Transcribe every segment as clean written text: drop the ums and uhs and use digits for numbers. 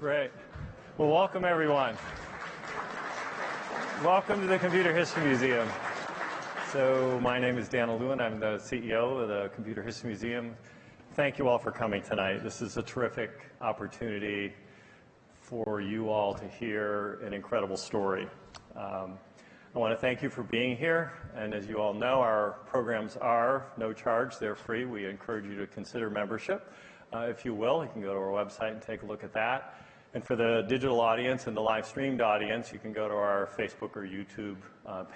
Great. Well, welcome everyone. Welcome to the Computer History Museum. So my name is Dan Lewin. I'm the CEO of the Computer History Museum. Thank you all for coming tonight. This is a terrific opportunity for you all to hear an incredible story. I want to thank you for being here. And as you all know, our programs are no charge. They're free. We encourage you to consider membership. If you will, you can go to our website and take a look at that. And for the digital audience and the live streamed audience, you can go to our Facebook or YouTube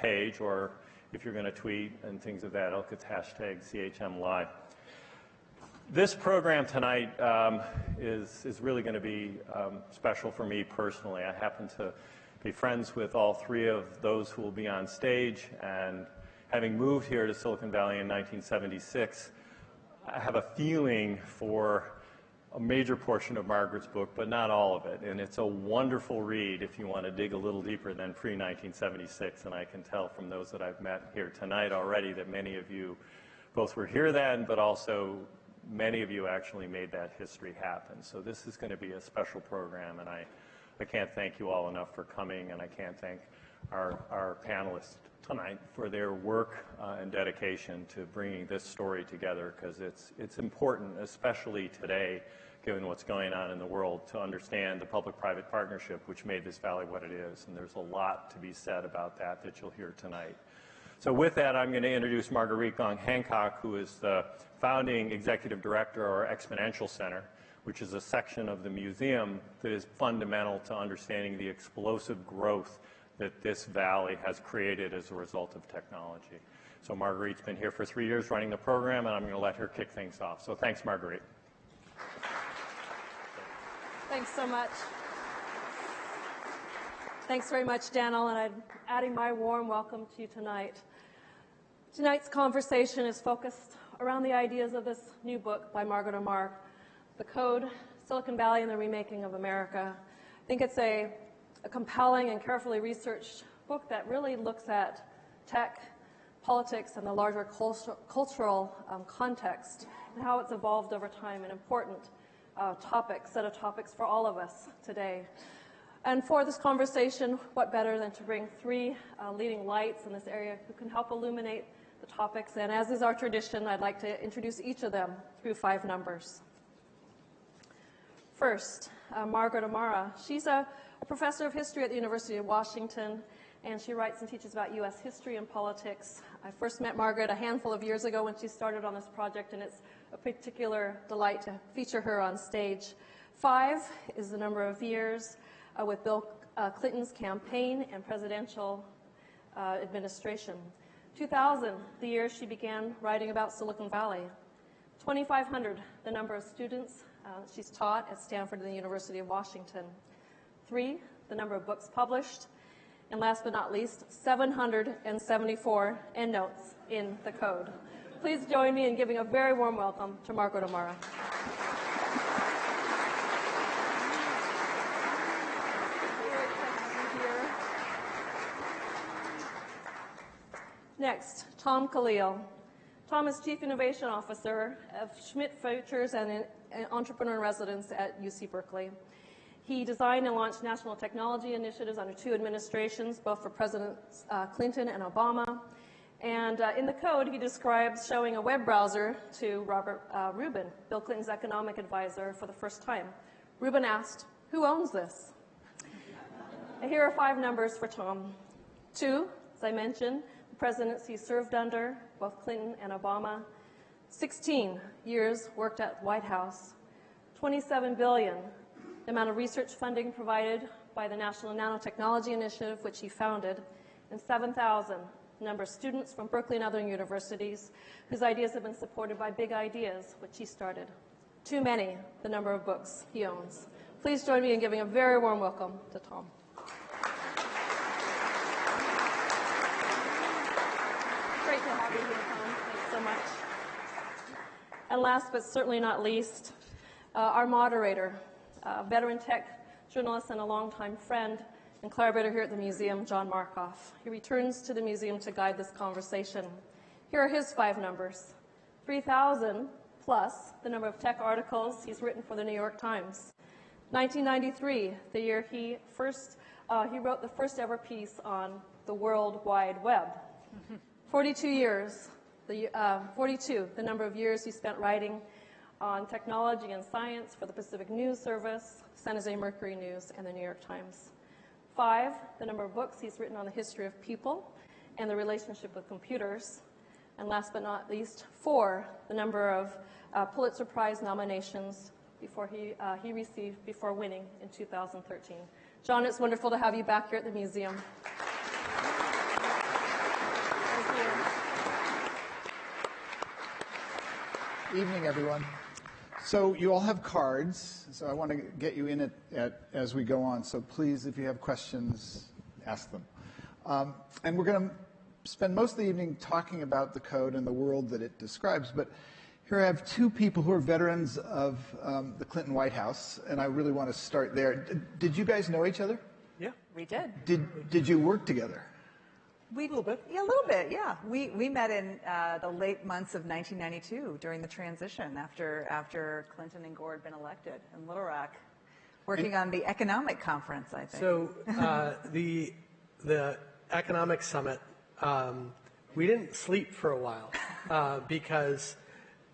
page, or if you're going to tweet and things of that ilk, it's hashtag CHMLive. This program tonight is really going to be special for me personally. I happen to be friends with all three of those who will be on stage, and having moved here to Silicon Valley in 1976, I have a feeling for a major portion of Margaret's book, but not all of it. And it's a wonderful read if you want to dig a little deeper than pre-1976. And I can tell from those that I've met here tonight already that many of you both were here then, but also many of you actually made that history happen. So this is going to be a special program, and I can't thank you all enough for coming, and I can't thank our panelists tonight for their work and dedication to bringing this story together, because it's important, especially today, given what's going on in the world, to understand the public-private partnership which made this valley what it is. And there's a lot to be said about that you'll hear tonight. So with that, I'm going to introduce Marguerite Gong Hancock, who is the founding executive director of our Exponential Center, which is a section of the museum that is fundamental to understanding the explosive growth that this valley has created as a result of technology. So Marguerite's been here for 3 years running the program, and I'm going to let her kick things off. So thanks, Marguerite. Thanks so much. Thanks very much, Daniel, and I'm adding my warm welcome to you tonight. Tonight's conversation is focused around the ideas of this new book by Margaret O'Mara, The Code, Silicon Valley and the Remaking of America. I think it's a compelling and carefully researched book that really looks at tech, politics, and the larger cultural context and how it's evolved over time, an important set of topics for all of us today. And for this conversation, what better than to bring three leading lights in this area who can help illuminate the topics. And as is our tradition, I'd like to introduce each of them through 5 numbers. First, Margaret O'Mara. She's a professor of history at the University of Washington, and she writes and teaches about U.S. history and politics. I first met Margaret a handful of years ago when she started on this project, and it's a particular delight to feature her on stage. 5 is the number of years with Bill Clinton's campaign and presidential administration. 2000, the year she began writing about Silicon Valley. 2,500, the number of students she's taught at Stanford and the University of Washington. 3, the number of books published. And last but not least, 774 endnotes in the code. Please join me in giving a very warm welcome to Margaret O'Mara. Next, Tom Khalil. Tom is Chief Innovation Officer of Schmidt Futures and an entrepreneur in residence at UC Berkeley. He designed and launched national technology initiatives under 2 administrations, both for Presidents Clinton and Obama. And in the code, he describes showing a web browser to Robert Rubin, Bill Clinton's economic advisor, for the first time. Rubin asked, "Who owns this?" And here are 5 numbers for Tom. 2, as I mentioned, the presidents he served under, both Clinton and Obama. 16 years worked at White House. 27 billion, the amount of research funding provided by the National Nanotechnology Initiative, which he founded, and 7,000, the number of students from Berkeley and other universities whose ideas have been supported by Big Ideas, which he started. Too many, the number of books he owns. Please join me in giving a very warm welcome to Tom. Great to have you here, Tom. Thanks so much. And last but certainly not least, our moderator, veteran tech journalist and a longtime friend and collaborator here at the museum, John Markoff. He returns to the museum to guide this conversation. Here are his 5 numbers. 3,000 plus the number of tech articles he's written for the New York Times. 1993, the year he wrote the first ever piece on the World Wide Web. 42 years, the number of years he spent writing on technology and science for the Pacific News Service, San Jose Mercury News, and the New York Times. 5, the number of books he's written on the history of people and the relationship with computers. And last but not least, 4, the number of Pulitzer Prize nominations he received before winning in 2013. John, it's wonderful to have you back here at the museum. Thank you. Evening, everyone. So you all have cards, so I want to get you in as we go on. So please, if you have questions, ask them. And we're going to spend most of the evening talking about the code and the world that it describes. But here I have 2 people who are veterans of the Clinton White House, and I really want to start there. Did you guys know each other? Yeah. We did. Did you work together? A little bit. Yeah, a little bit, yeah. We met in the late months of 1992 during the transition after Clinton and Gore had been elected in Little Rock, working on the economic conference, I think. So the economic summit, we didn't sleep for a while because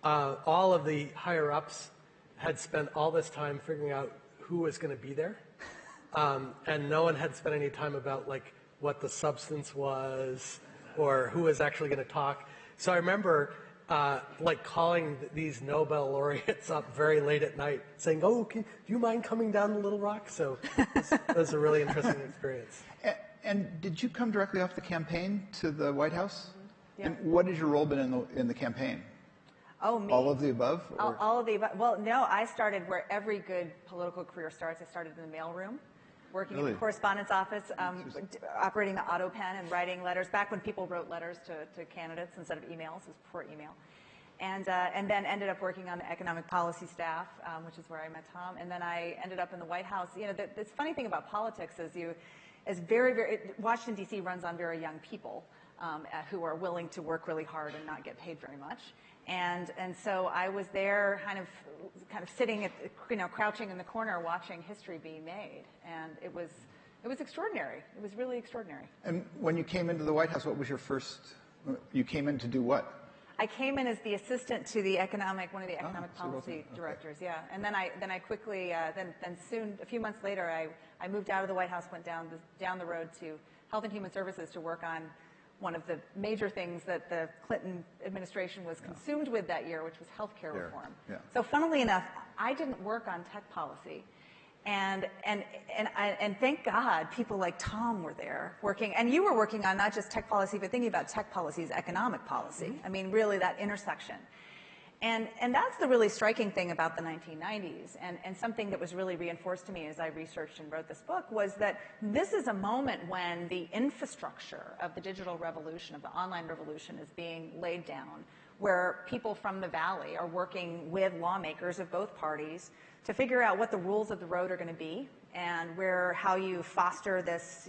all of the higher-ups had spent all this time figuring out who was going to be there, and no one had spent any time about, like, what the substance was or who was actually going to talk. So I remember like calling these Nobel laureates up very late at night saying, oh, do you mind coming down to Little Rock? So it was a really interesting experience. And did you come directly off the campaign to the White House? Yeah. And what has your role been in the campaign? Oh, me. All of the above? All of the above. Well, no, I started where every good political career starts. I started in the mailroom, working in the correspondence office, operating the auto pen and writing letters, back when people wrote letters to candidates instead of emails. It was before email. And then ended up working on the economic policy staff, which is where I met Tom. And then I ended up in the White House. You know, the funny thing about politics is Washington, D.C. runs on very young people who are willing to work really hard and not get paid very much. And so I was there kind of sitting crouching in the corner watching history being made. And it was extraordinary. It was really extraordinary. And when you came into the White House, what was your you came in to do what? I came in as the assistant to the one of the economic policy directors, yeah. And then I quickly, then soon, a few months later, I moved out of the White House, went down the road to Health and Human Services to work on one of the major things that the Clinton administration was consumed with that year, which was healthcare reform. Yeah. So funnily enough, I didn't work on tech policy. And thank God people like Tom were there working, and you were working on not just tech policy, but thinking about tech policy as economic policy. I mean, really that intersection. And that's the really striking thing about the 1990s, and something that was really reinforced to me as I researched and wrote this book was that this is a moment when the infrastructure of the digital revolution, of the online revolution, is being laid down, where people from the Valley are working with lawmakers of both parties to figure out what the rules of the road are going to be, and how you foster this,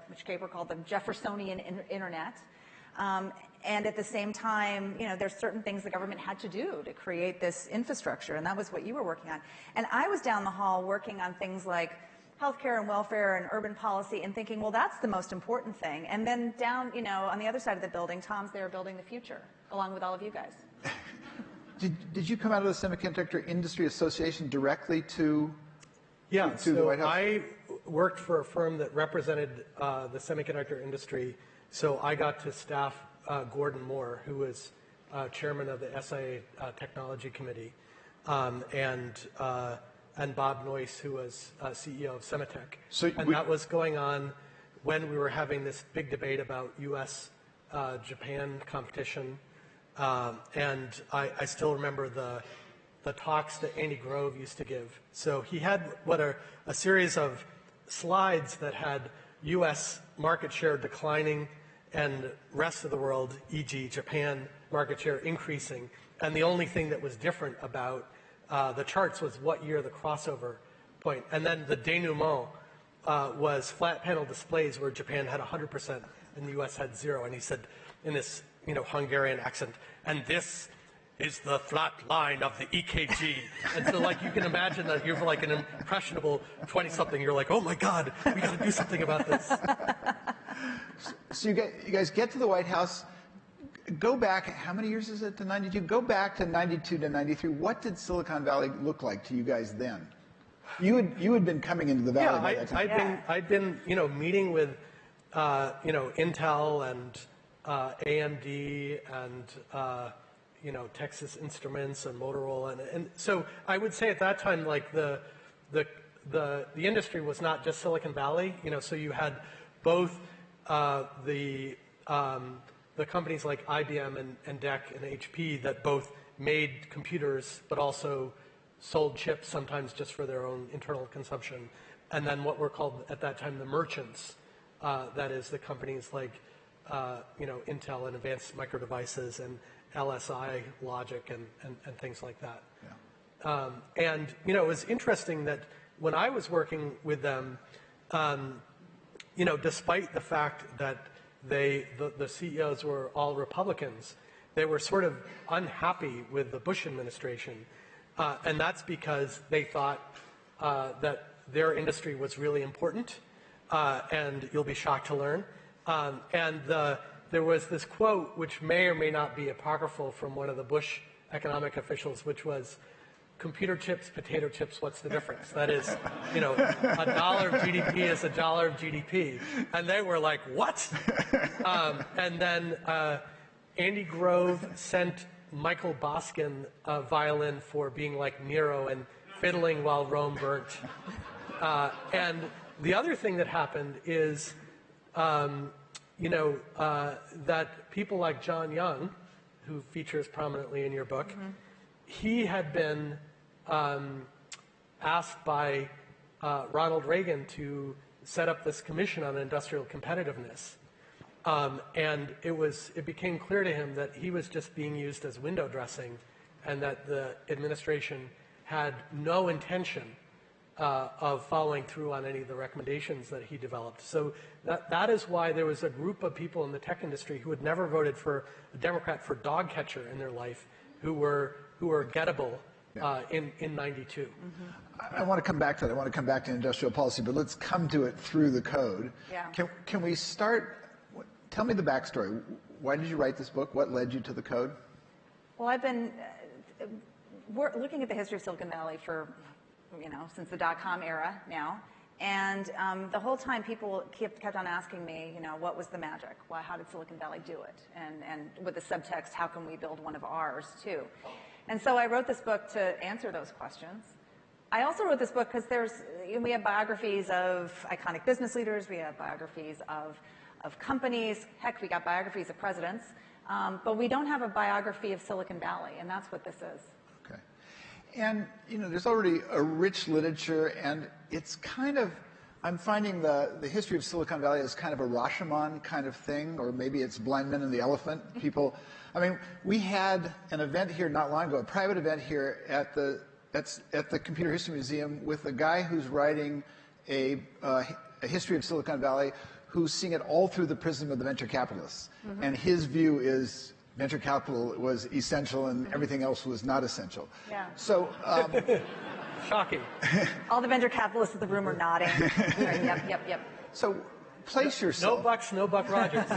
which Draper called the Jeffersonian internet. And at the same time, there's certain things the government had to do to create this infrastructure, and that was what you were working on. And I was down the hall working on things like healthcare and welfare and urban policy and thinking, well, that's the most important thing. And then down, on the other side of the building, Tom's there building the future, along with all of you guys. Did you come out of the Semiconductor Industry Association directly to the White House? I worked for a firm that represented the semiconductor industry, so I got to staff Gordon Moore, who was chairman of the SIA Technology Committee, and Bob Noyce, who was CEO of Semitech. That was going on when we were having this big debate about U.S.-Japan competition. And I still remember the talks that Andy Grove used to give. So he had a series of slides that had U.S. market share declining and rest of the world, e.g. Japan, market share increasing. And the only thing that was different about the charts was what year the crossover point. And then the denouement was flat panel displays where Japan had 100% and the U.S. had 0. And he said in this Hungarian accent, and this is the flat line of the EKG. And so like you can imagine that you're like an impressionable 20-something. You're like, oh my God, we got to do something about this. So you guys get to the White House. Go back, how many years is it to 92? Go back to 92 to 93. What did Silicon Valley look like to you guys then? You had been coming into the Valley by that time. I'd been meeting with Intel and AMD and Texas Instruments and Motorola, and so I would say at that time, like the industry was not just Silicon Valley. So you had both the companies like IBM and DEC and HP that both made computers, but also sold chips sometimes just for their own internal consumption, and then what were called at that time the merchants. That is the companies like Intel and Advanced Micro Devices and LSI Logic and things like that. Yeah. And it was interesting that when I was working with them, despite the fact that the CEOs were all Republicans, they were sort of unhappy with the Bush administration, and that's because they thought that their industry was really important, and you'll be shocked to learn. There was this quote, which may or may not be apocryphal, from one of the Bush economic officials, which was, "Computer chips, potato chips, what's the difference?" That is, $1 of GDP is $1 of GDP. And they were like, what? And then Andy Grove sent Michael Boskin a violin for being like Nero and fiddling while Rome burnt. And the other thing that happened is, that people like John Young, who features prominently in your book, he had been asked by Ronald Reagan to set up this commission on industrial competitiveness. And it became clear to him that he was just being used as window dressing, and that the administration had no intention of following through on any of the recommendations that he developed. So that is why there was a group of people in the tech industry who had never voted for a Democrat for dog catcher in their life, who were gettable in 92. I want to come back to that. I want to come back to industrial policy, but let's come to it through the code. Yeah. Can we start? Tell me the backstory. Why did you write this book? What led you to the code? Well, I've been looking at the history of Silicon Valley for, since the dot-com era now. And the whole time people kept on asking me, what was the magic? How did Silicon Valley do it? And with the subtext, how can we build one of ours too? And so I wrote this book to answer those questions. I also wrote this book because we have biographies of iconic business leaders, we have biographies of companies, heck, we got biographies of presidents, but we don't have a biography of Silicon Valley, and that's what this is. Okay. And, there's already a rich literature, and it's kind of, I'm finding the history of Silicon Valley is kind of a Rashomon kind of thing, or maybe it's Blind Men and the Elephant. People, we had an event here not long ago, a private event here at the Computer History Museum with a guy who's writing a history of Silicon Valley, who's seeing it all through the prism of the venture capitalists. And his view is venture capital was essential and everything else was not essential. Yeah. So, Shocking. All the venture capitalists in the room are nodding. Yep. So place yourself. No Buck Rogers.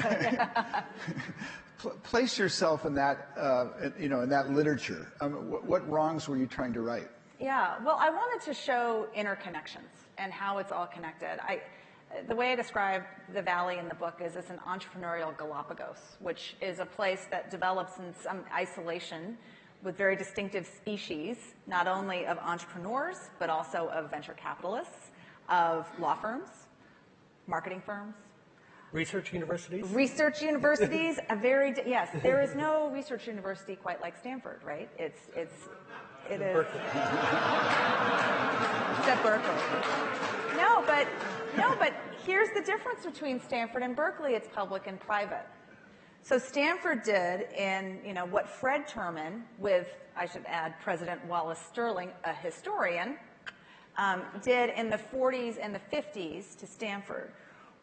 Place yourself in that, in that literature. What wrongs were you trying to right? Yeah, well, I wanted to show interconnections and how it's all connected. The way I describe the Valley in the book is it's an entrepreneurial Galapagos, which is a place that develops in some isolation with very distinctive species, not only of entrepreneurs, but also of venture capitalists, of law firms, marketing firms. Research universities? Research universities, yes, there is no research university quite like Stanford, right? It is. Berkeley. Except Berkeley. No, but here's the difference between Stanford and Berkeley. It's public and private. So Stanford did in, what Fred Terman, with, I should add, President Wallace Stirling, a historian, did in the 40s and the 50s to Stanford,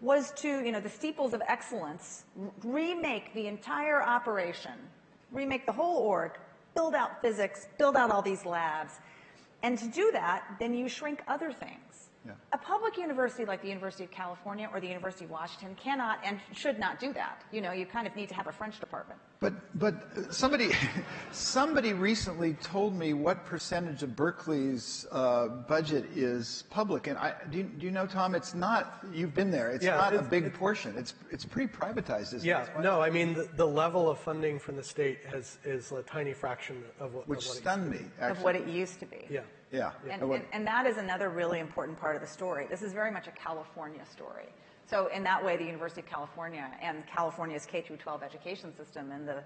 was to, the steeples of excellence, remake the entire operation, remake the whole org build out physics, build out all these labs. And to do that, then you shrink other things. Yeah. A public university like the University of California or the University of Washington cannot and should not do that. You know, you kind of need to have a French department. But somebody recently told me what percentage of Berkeley's budget is public, and do you know, Tom? It's not. You've been there. It's not a big portion. It's pretty privatized, isn't it? Yeah, no, I mean the level of funding from the state is a tiny fraction of what. Which stunned me, actually. Of what it used to be. Yeah. Yeah. And that is another really important part of the story. This is very much a California story. So in that way, the University of California and California's K-12 education system in the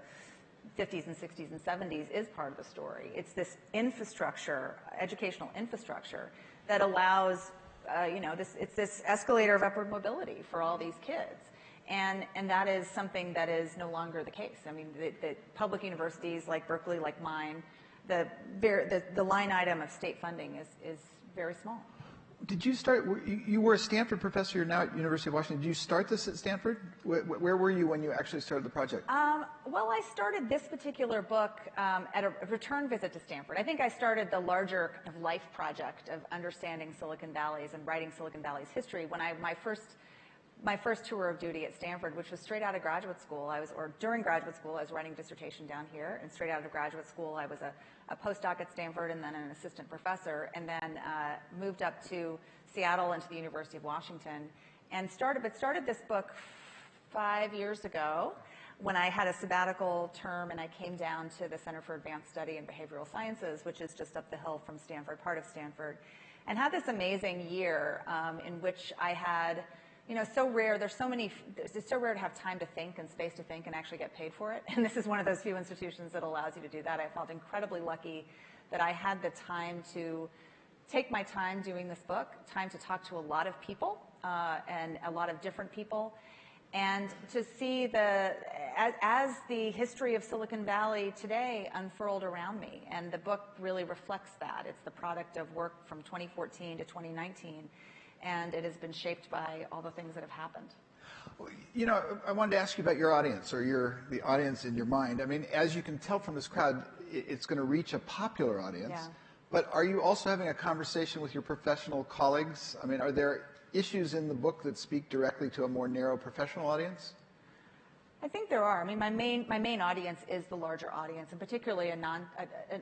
50s and 60s and 70s is part of the story. It's this infrastructure, educational infrastructure, that allows, it's this escalator of upward mobility for all these kids. And that is something that is no longer the case. I mean, the public universities like Berkeley, like mine, the line item of state funding is very small. Did you start? You were a Stanford professor. You're now at University of Washington. Did you start this at Stanford? Where were you when you actually started the project? Well, I started this particular book at a return visit to Stanford. I think I started the larger kind of life project of understanding Silicon Valley's and writing Silicon Valley's history when my first tour of duty at Stanford, which was straight out of graduate school. During graduate school, I was writing a dissertation down here, and straight out of graduate school, I was a postdoc at Stanford and then an assistant professor, and then moved up to Seattle and to the University of Washington, and started this book 5 years ago when I had a sabbatical term and I came down to the Center for Advanced Study in Behavioral Sciences, which is just up the hill from Stanford, part of Stanford, and had this amazing year in which I had, so rare. It's so rare to have time to think and space to think and actually get paid for it. And this is one of those few institutions that allows you to do that. I felt incredibly lucky that I had the time to take my time doing this book, time to talk to a lot of people and a lot of different people, and to see as the history of Silicon Valley today unfurled around me. And the book really reflects that. It's the product of work from 2014 to 2019. And it has been shaped by all the things that have happened. I wanted to ask you about your audience, or the audience in your mind. I mean, as you can tell from this crowd, it's going to reach a popular audience. Yeah. But are you also having a conversation with your professional colleagues? I mean, are there issues in the book that speak directly to a more narrow professional audience? I think there are. I mean, my main audience is the larger audience, and particularly an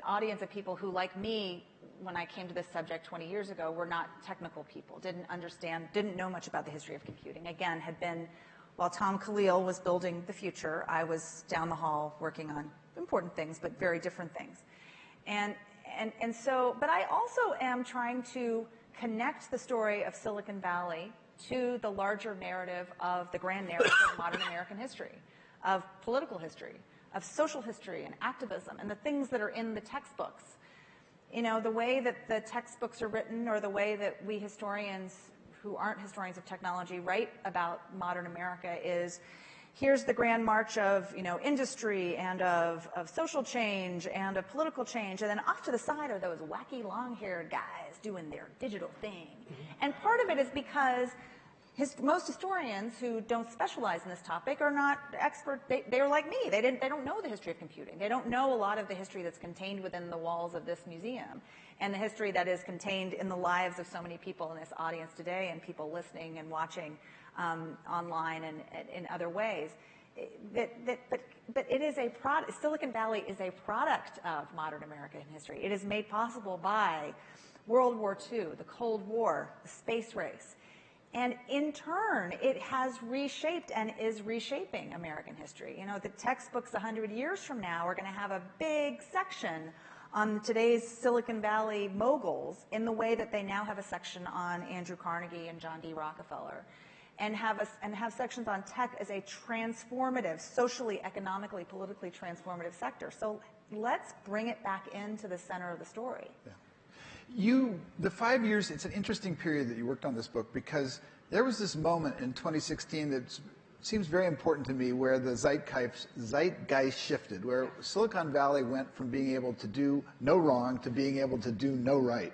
audience of people who, like me, when I came to this subject 20 years ago, were not technical people, didn't know much about the history of computing. Again, while Tom Khalil was building the future, I was down the hall working on important things, but very different things. But I also am trying to connect the story of Silicon Valley to the larger narrative of the grand narrative of modern American history, of political history, of social history and activism, and the things that are in the textbooks. The way that the textbooks are written, or the way that we historians who aren't historians of technology write about modern America is, here's the grand march of, industry and of social change and of political change, and then off to the side are those wacky long-haired guys doing their digital thing. And part of it is because most historians who don't specialize in this topic are not expert. They're like me. They don't know the history of computing. They don't know a lot of the history that's contained within the walls of this museum, and the history that is contained in the lives of so many people in this audience today, and people listening and watching online and in other ways. But it is a product. Silicon Valley is a product of modern American history. It is made possible by World War II, the Cold War, the space race. And in turn, it has reshaped and is reshaping American history. The textbooks 100 years from now are going to have a big section on today's Silicon Valley moguls in the way that they now have a section on Andrew Carnegie and John D. Rockefeller, and have sections on tech as a transformative, socially, economically, politically transformative sector. So let's bring it back into the center of the story. Yeah. The 5 years, it's an interesting period that you worked on this book, because there was this moment in 2016 that seems very important to me, where the zeitgeist shifted, where Silicon Valley went from being able to do no wrong to being able to do no right,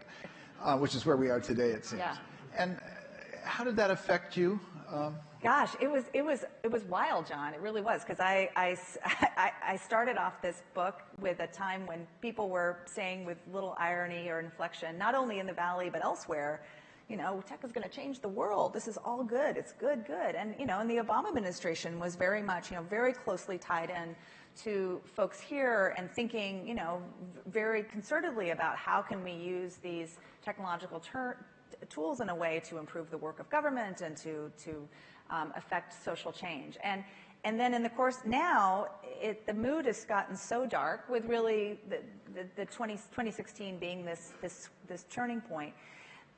which is where we are today, it seems. Yeah. And how did that affect you? Gosh, it was wild, John. It really was, because I started off this book with a time when people were saying with little irony or inflection, not only in the Valley but elsewhere, tech is going to change the world. This is all good. It's good. And and the Obama administration was very much very closely tied in to folks here and thinking very concertedly about how can we use these technological tools in a way to improve the work of government and to affect social change. And then in the course now, the mood has gotten so dark, with really the 2016 being this turning point,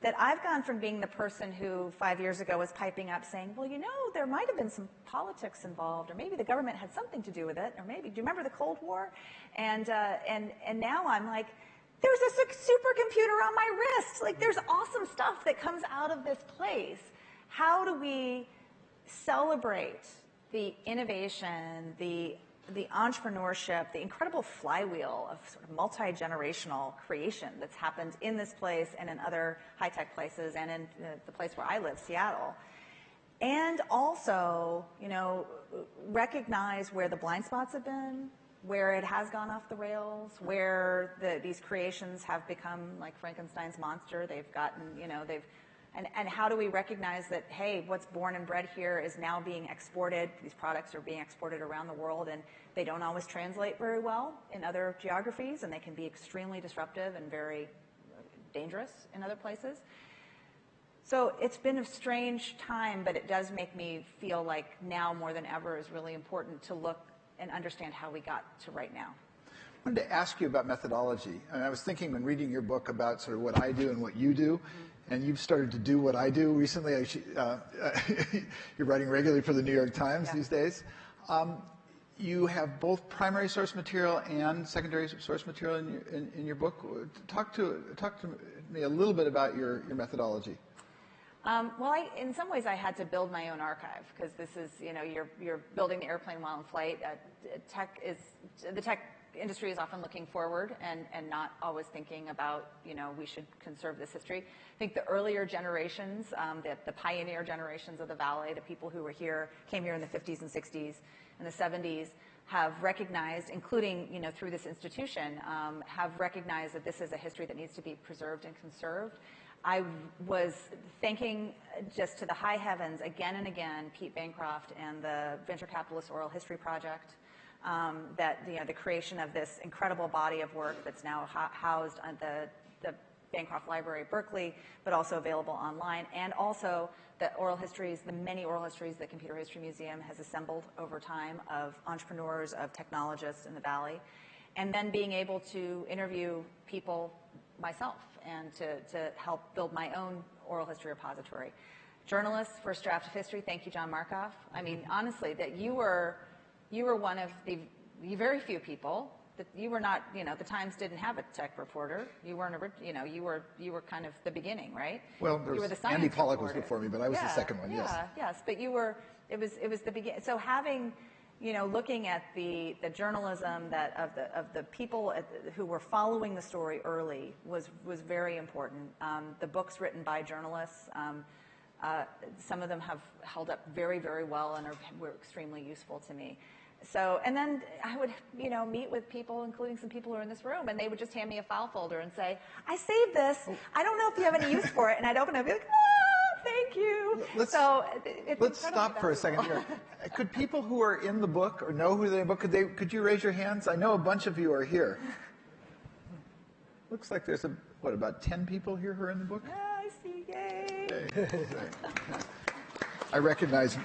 that I've gone from being the person who 5 years ago was piping up saying, well, there might have been some politics involved, or maybe the government had something to do with it, or maybe, do you remember the Cold War? And now I'm like, there's a supercomputer on my wrist. Like, there's awesome stuff that comes out of this place. How do we celebrate the innovation, the entrepreneurship, the incredible flywheel of sort of multi-generational creation that's happened in this place and in other high-tech places and in the place where I live, Seattle? And also, recognize where the blind spots have been, where it has gone off the rails, where these creations have become like Frankenstein's monster. They've gotten, and how do we recognize that, hey, what's born and bred here is now being exported, these products are being exported around the world, and they don't always translate very well in other geographies, and they can be extremely disruptive and very dangerous in other places. So it's been a strange time, but it does make me feel like now more than ever is really important to look and understand how we got to right now. I wanted to ask you about methodology. And I was thinking when reading your book about sort of what I do and what you do, and you've started to do what I do recently. You're writing regularly for the New York Times these days. You have both primary source material and secondary source material in your book. Talk to me a little bit about your methodology. Well, in some ways, I had to build my own archive, because this is, you're building the airplane while in flight. The tech industry is often looking forward and not always thinking about, we should conserve this history. I think the earlier generations, the pioneer generations of the Valley, the people who came here in the 50s and 60s and the 70s, have recognized, including, through this institution, have recognized that this is a history that needs to be preserved and conserved. I was thanking just to the high heavens again and again Pete Bancroft and the Venture Capitalist Oral History Project, that the creation of this incredible body of work that's now housed on the Bancroft Library at Berkeley, but also available online, and also the many oral histories that Computer History Museum has assembled over time of entrepreneurs, of technologists in the Valley, and then being able to interview people myself and to help build my own oral history repository. Journalists, first draft of history, thank you, John Markoff. I mean, honestly, that you were one of the very few people that you were not, the Times didn't have a tech reporter. You weren't, you were kind of the beginning, right? Well, you were the science Andy Pollack reporter. was before me, but I was the second one, yes. Yes, but it was the beginning. So having, looking at the journalism of the people who were following the story early was very important. The books written by journalists, some of them have held up very, very well and were extremely useful to me. So, and then I would, meet with people, including some people who are in this room, and they would just hand me a file folder and say, I saved this. I don't know if you have any use for it. And I'd open it and be like, thank you. Let's stop for a second here. Could people who are in the book or know who they're in the book, could you raise your hands? I know a bunch of you are here. Looks like there's about 10 people here who are in the book? Yeah, I see. Yay. Okay. I recognize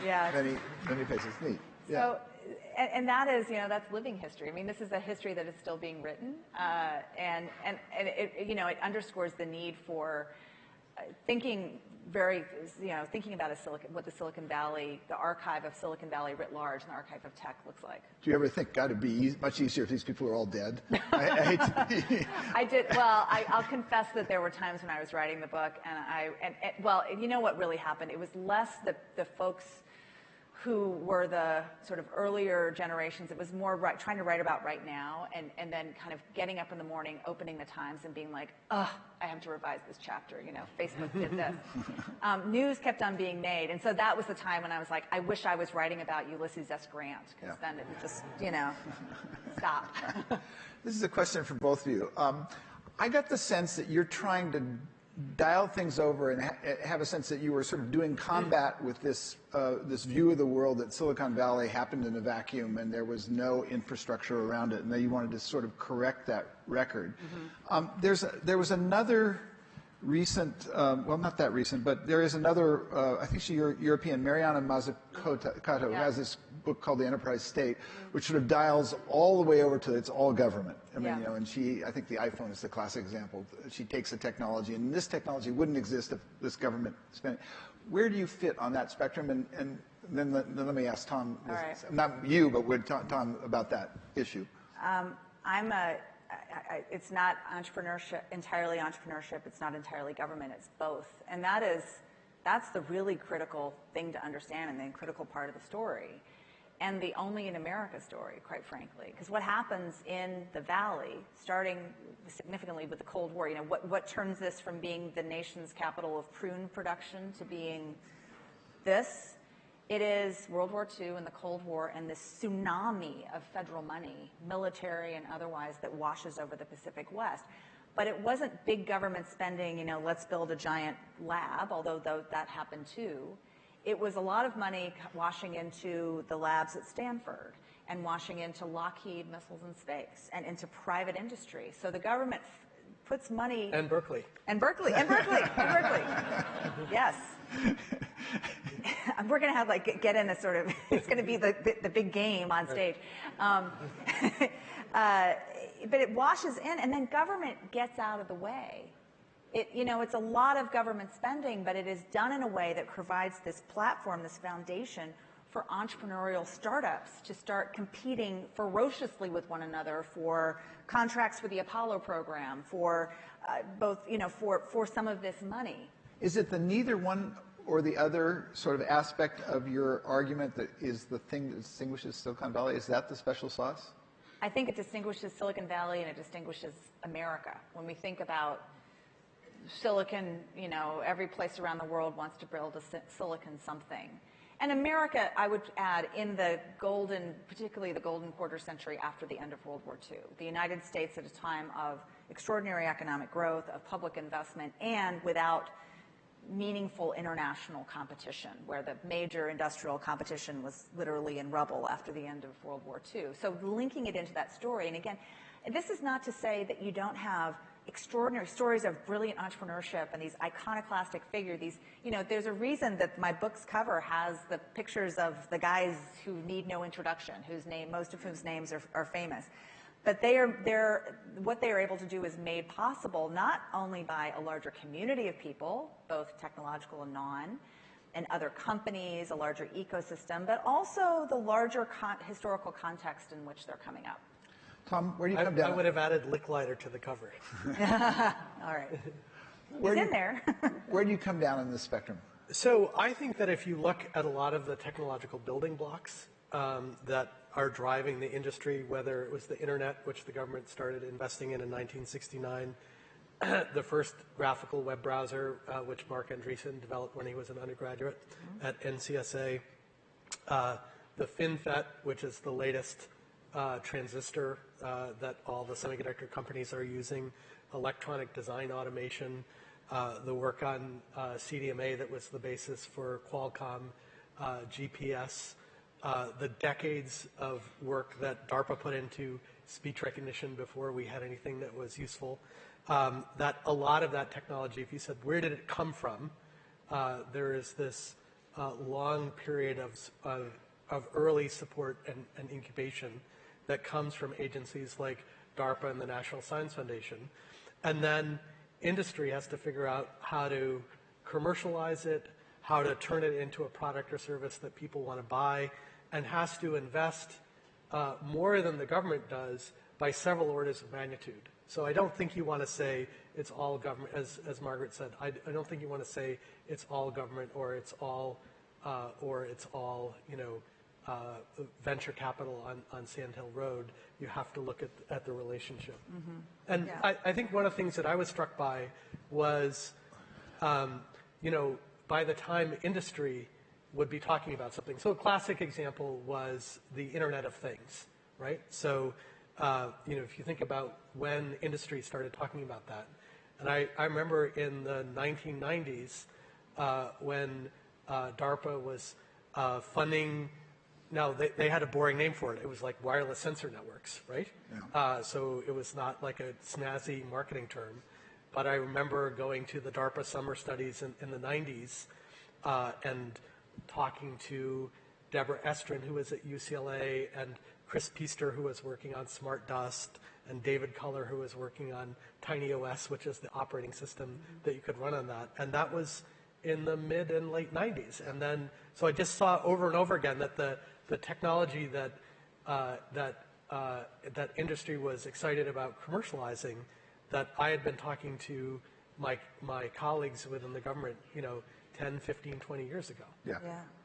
many faces. Neat. Yeah. So, and that is, that's living history. I mean, this is a history that is still being written, and it, it underscores the need for thinking about what the Silicon Valley, the archive of Silicon Valley writ large, and the archive of tech looks like. Do you ever think, God, it'd be much easier if these people were all dead? I hate to... I did. Well, I'll confess that there were times when I was writing the book, and well, you know what really happened? It was less the folks who were the sort of earlier generations. It was more trying to write about right now, and then kind of getting up in the morning, opening the Times and being like, ugh, I have to revise this chapter, Facebook did this. News kept on being made, and so that was the time when I was like, I wish I was writing about Ulysses S. Grant, because then it would just, stop. This is a question for both of you. I got the sense that you're trying to dial things over and have a sense that you were sort of doing combat with this view of the world that Silicon Valley happened in a vacuum and there was no infrastructure around it, and that you wanted to sort of correct that record. There was another recent, well, not that recent, but there is another, I think she's European, Mariana Mazzucato, has this book called The Enterprise State, which sort of dials all the way over to it's all government. I mean, and I think the iPhone is the classic example. She takes a technology, and this technology wouldn't exist if this government spent it. Where do you fit on that spectrum? And then let me ask Tom, not you, but Tom about that issue. It's not entrepreneurship, entirely entrepreneurship. It's not entirely government. It's both. And that's the really critical thing to understand and the critical part of the story. And the only in America story, quite frankly. Because what happens in the Valley, starting significantly with the Cold War, what turns this from being the nation's capital of prune production to being this? It is World War II and the Cold War and this tsunami of federal money, military and otherwise, that washes over the Pacific West. But it wasn't big government spending, let's build a giant lab, although that happened too. It was a lot of money washing into the labs at Stanford and washing into Lockheed Missiles and Space and into private industry. So the government puts money... And Berkeley. And Berkeley. Yes. We're going to have, get in a sort of... It's going to be the big game on stage. But it washes in, and then government gets out of the way. It's a lot of government spending, but it is done in a way that provides this platform, this foundation for entrepreneurial startups to start competing ferociously with one another for contracts for the Apollo program, for for some of this money. Is it the neither one or the other sort of aspect of your argument that is the thing that distinguishes Silicon Valley? Is that the special sauce? I think it distinguishes Silicon Valley and it distinguishes America. When we think about Silicon, every place around the world wants to build a Silicon something. And America, I would add, in particularly the golden quarter century after the end of World War II. The United States at a time of extraordinary economic growth, of public investment, and without meaningful international competition, where the major industrial competition was literally in rubble after the end of World War II. So linking it into that story, and again, this is not to say that you don't have extraordinary stories of brilliant entrepreneurship and these iconoclastic figures. There's a reason that my book's cover has the pictures of the guys who need no introduction, most of whose names are famous. But what they are able to do is made possible not only by a larger community of people, both technological and non, and other companies, a larger ecosystem, but also the larger historical context in which they're coming up. Tom, where do you come down? I would have added Licklider to the cover. All right. It's in there. Where do you come down on this spectrum? So I think that if you look at a lot of the technological building blocks that are driving the industry, whether it was the internet, which the government started investing in 1969, the first graphical web browser, which Mark Andreessen developed when he was an undergraduate at NCSA, the FinFET, which is the latest transistor that all the semiconductor companies are using, electronic design automation, the work on CDMA that was the basis for Qualcomm, GPS, the decades of work that DARPA put into speech recognition before we had anything that was useful. That a lot of that technology, if you said, where did it come from? There is this long period of early support and incubation that comes from agencies like DARPA and the National Science Foundation. And then industry has to figure out how to commercialize it, how to turn it into a product or service that people want to buy, and has to invest more than the government does by several orders of magnitude. So I don't think you want to say it's all government, as Margaret said. I don't think you want to say it's all government or it's all or it's all, venture capital on Sand Hill Road. You have to look at the relationship. And Yeah. I think one of the things that I was struck by was, by the time industry would be talking about something. So a classic example was the Internet of Things, right? So, if you think about when industry started talking about that, and I remember in the 1990s when DARPA was funding. Now, they had a boring name for it. It was like wireless sensor networks, right? Yeah. So it was not like a snazzy marketing term. But I remember going to the DARPA summer studies in the 90s and talking to Deborah Estrin, who was at UCLA, and Chris Piester, who was working on Smart Dust, and David Culler, who was working on TinyOS, which is the operating system that you could run on that. And that was in the mid and late 90s. And then, so I just saw over and over again that the technology that industry was excited about commercializing, that I had been talking to my colleagues within the government, 10, 15, 20 years ago. Yeah.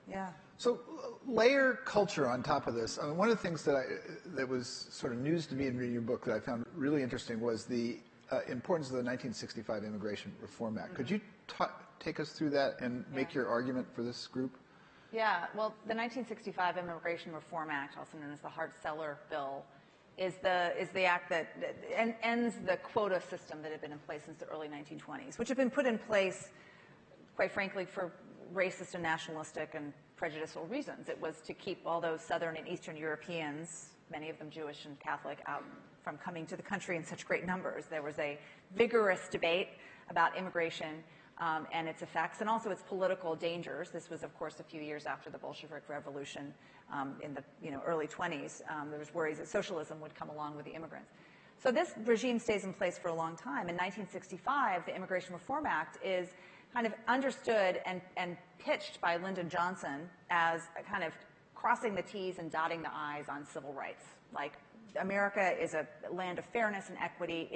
Yeah. So layer culture on top of this. I mean, one of the things that was sort of news to me in reading your book that I found really interesting was the importance of the 1965 Immigration Reform Act. Could you take us through that and make your argument for this group? Yeah, well, the 1965 Immigration Reform Act, also known as the Hart-Celler Bill, is the act that ends the quota system that had been in place since the early 1920s, which had been put in place, quite frankly, for racist and nationalistic and prejudicial reasons. It was to keep all those Southern and Eastern Europeans, many of them Jewish and Catholic, out from coming to the country in such great numbers. There was a vigorous debate about immigration and its effects, and also its political dangers. This was, of course, a few years after the Bolshevik Revolution in the early 20s. There was worries that socialism would come along with the immigrants. So this regime stays in place for a long time. In 1965, the Immigration Reform Act is kind of understood and pitched by Lyndon Johnson as a kind of crossing the T's and dotting the I's on civil rights. Like, America is a land of fairness and equity.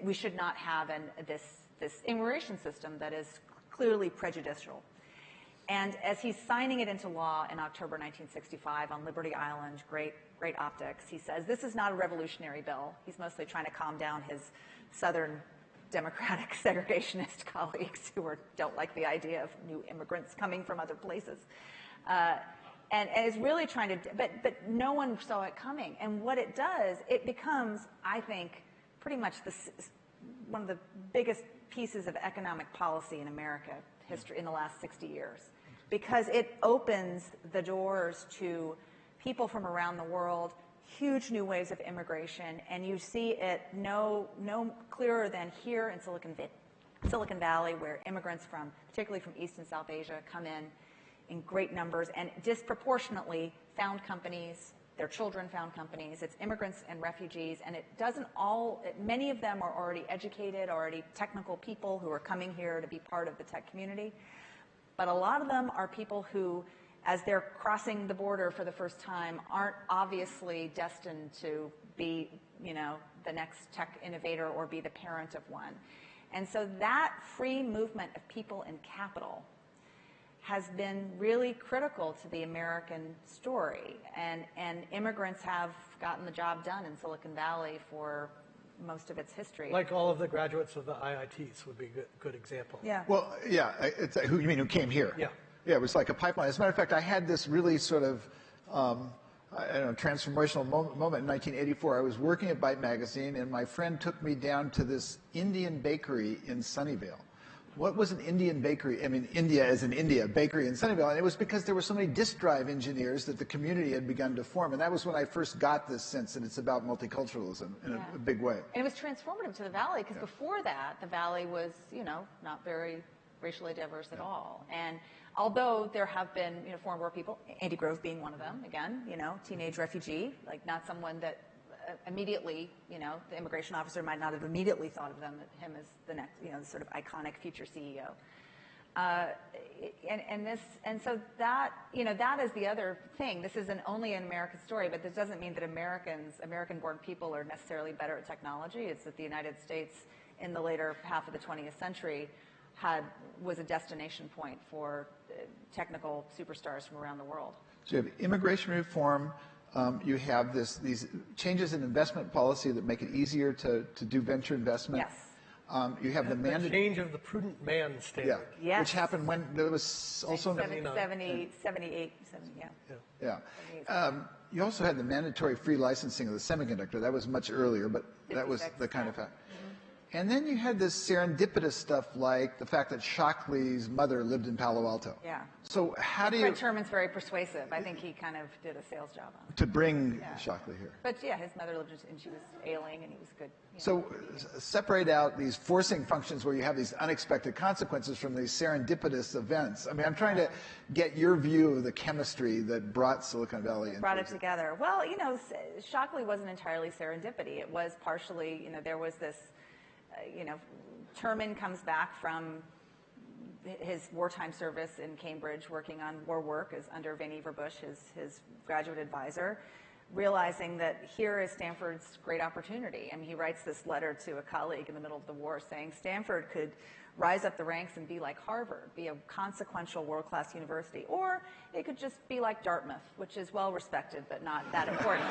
We should not have this immigration system that is clearly prejudicial. And as he's signing it into law in October 1965 on Liberty Island, great optics, he says, this is not a revolutionary bill. He's mostly trying to calm down his Southern Democratic segregationist colleagues who don't like the idea of new immigrants coming from other places. And is really trying to, but no one saw it coming. And what it does, it becomes, I think, pretty much one of the biggest pieces of economic policy in America history in the last 60 years, because it opens the doors to people from around the world, huge new waves of immigration, and you see it no clearer than here in Silicon Valley, where immigrants particularly from East and South Asia, come in great numbers and disproportionately found companies. Their children found companies. It's immigrants and refugees, and many of them are already educated, already technical people who are coming here to be part of the tech community. But a lot of them are people who, as they're crossing the border for the first time, aren't obviously destined to be, the next tech innovator or be the parent of one. And so that free movement of people and capital has been really critical to the American story. And immigrants have gotten the job done in Silicon Valley for most of its history. Like all of the graduates of the IITs would be a good example. Yeah. Well, yeah, who came here? Yeah. Yeah, it was like a pipeline. As a matter of fact, I had this really sort of, transformational moment in 1984. I was working at Byte Magazine, and my friend took me down to this Indian bakery in Sunnyvale. What was an Indian bakery? I mean, India as in India, bakery in Sunnyvale. And it was because there were so many disk drive engineers that the community had begun to form. And that was when I first got this sense that it's about multiculturalism in a big way. And it was transformative to the Valley, because before that, the Valley was, not very racially diverse at all. And although there have been, foreign war people, Andy Grove being one of them, again, teenage refugee, like not someone that immediately, the immigration officer might not have immediately thought of him as the next, sort of iconic future CEO. And so that, that is the other thing. This isn't only an American story, but this doesn't mean that American-born people are necessarily better at technology. It's that the United States, in the later half of the 20th century, was a destination point for technical superstars from around the world. So you have immigration reform. You have these changes in investment policy that make it easier to do venture investment. Yes. You have the mandate. change of the prudent man standard. Yeah. Yes. Which happened when there was also. 78, 70, yeah. Yeah. You also had the mandatory free licensing of the semiconductor. That was much earlier, but that was 56, the kind yeah. of fact. And then you had this serendipitous stuff like the fact that Shockley's mother lived in Palo Alto. Yeah. So how do you... Fred Sherman's very persuasive. I think he kind of did a sales job on it. To bring Shockley here. But yeah, his mother lived and she was ailing and he was good. So separate out these forcing functions where you have these unexpected consequences from these serendipitous events. I mean, I'm trying to get your view of the chemistry that brought Silicon Valley into Brought it together. Well, Shockley wasn't entirely serendipity. It was partially, there was this, Terman comes back from his wartime service in Cambridge working on war work as under Vannevar Bush, his graduate advisor, realizing that here is Stanford's great opportunity. I mean, he writes this letter to a colleague in the middle of the war saying Stanford could rise up the ranks and be like Harvard, be a consequential world-class university, or it could just be like Dartmouth, which is well respected but not that important.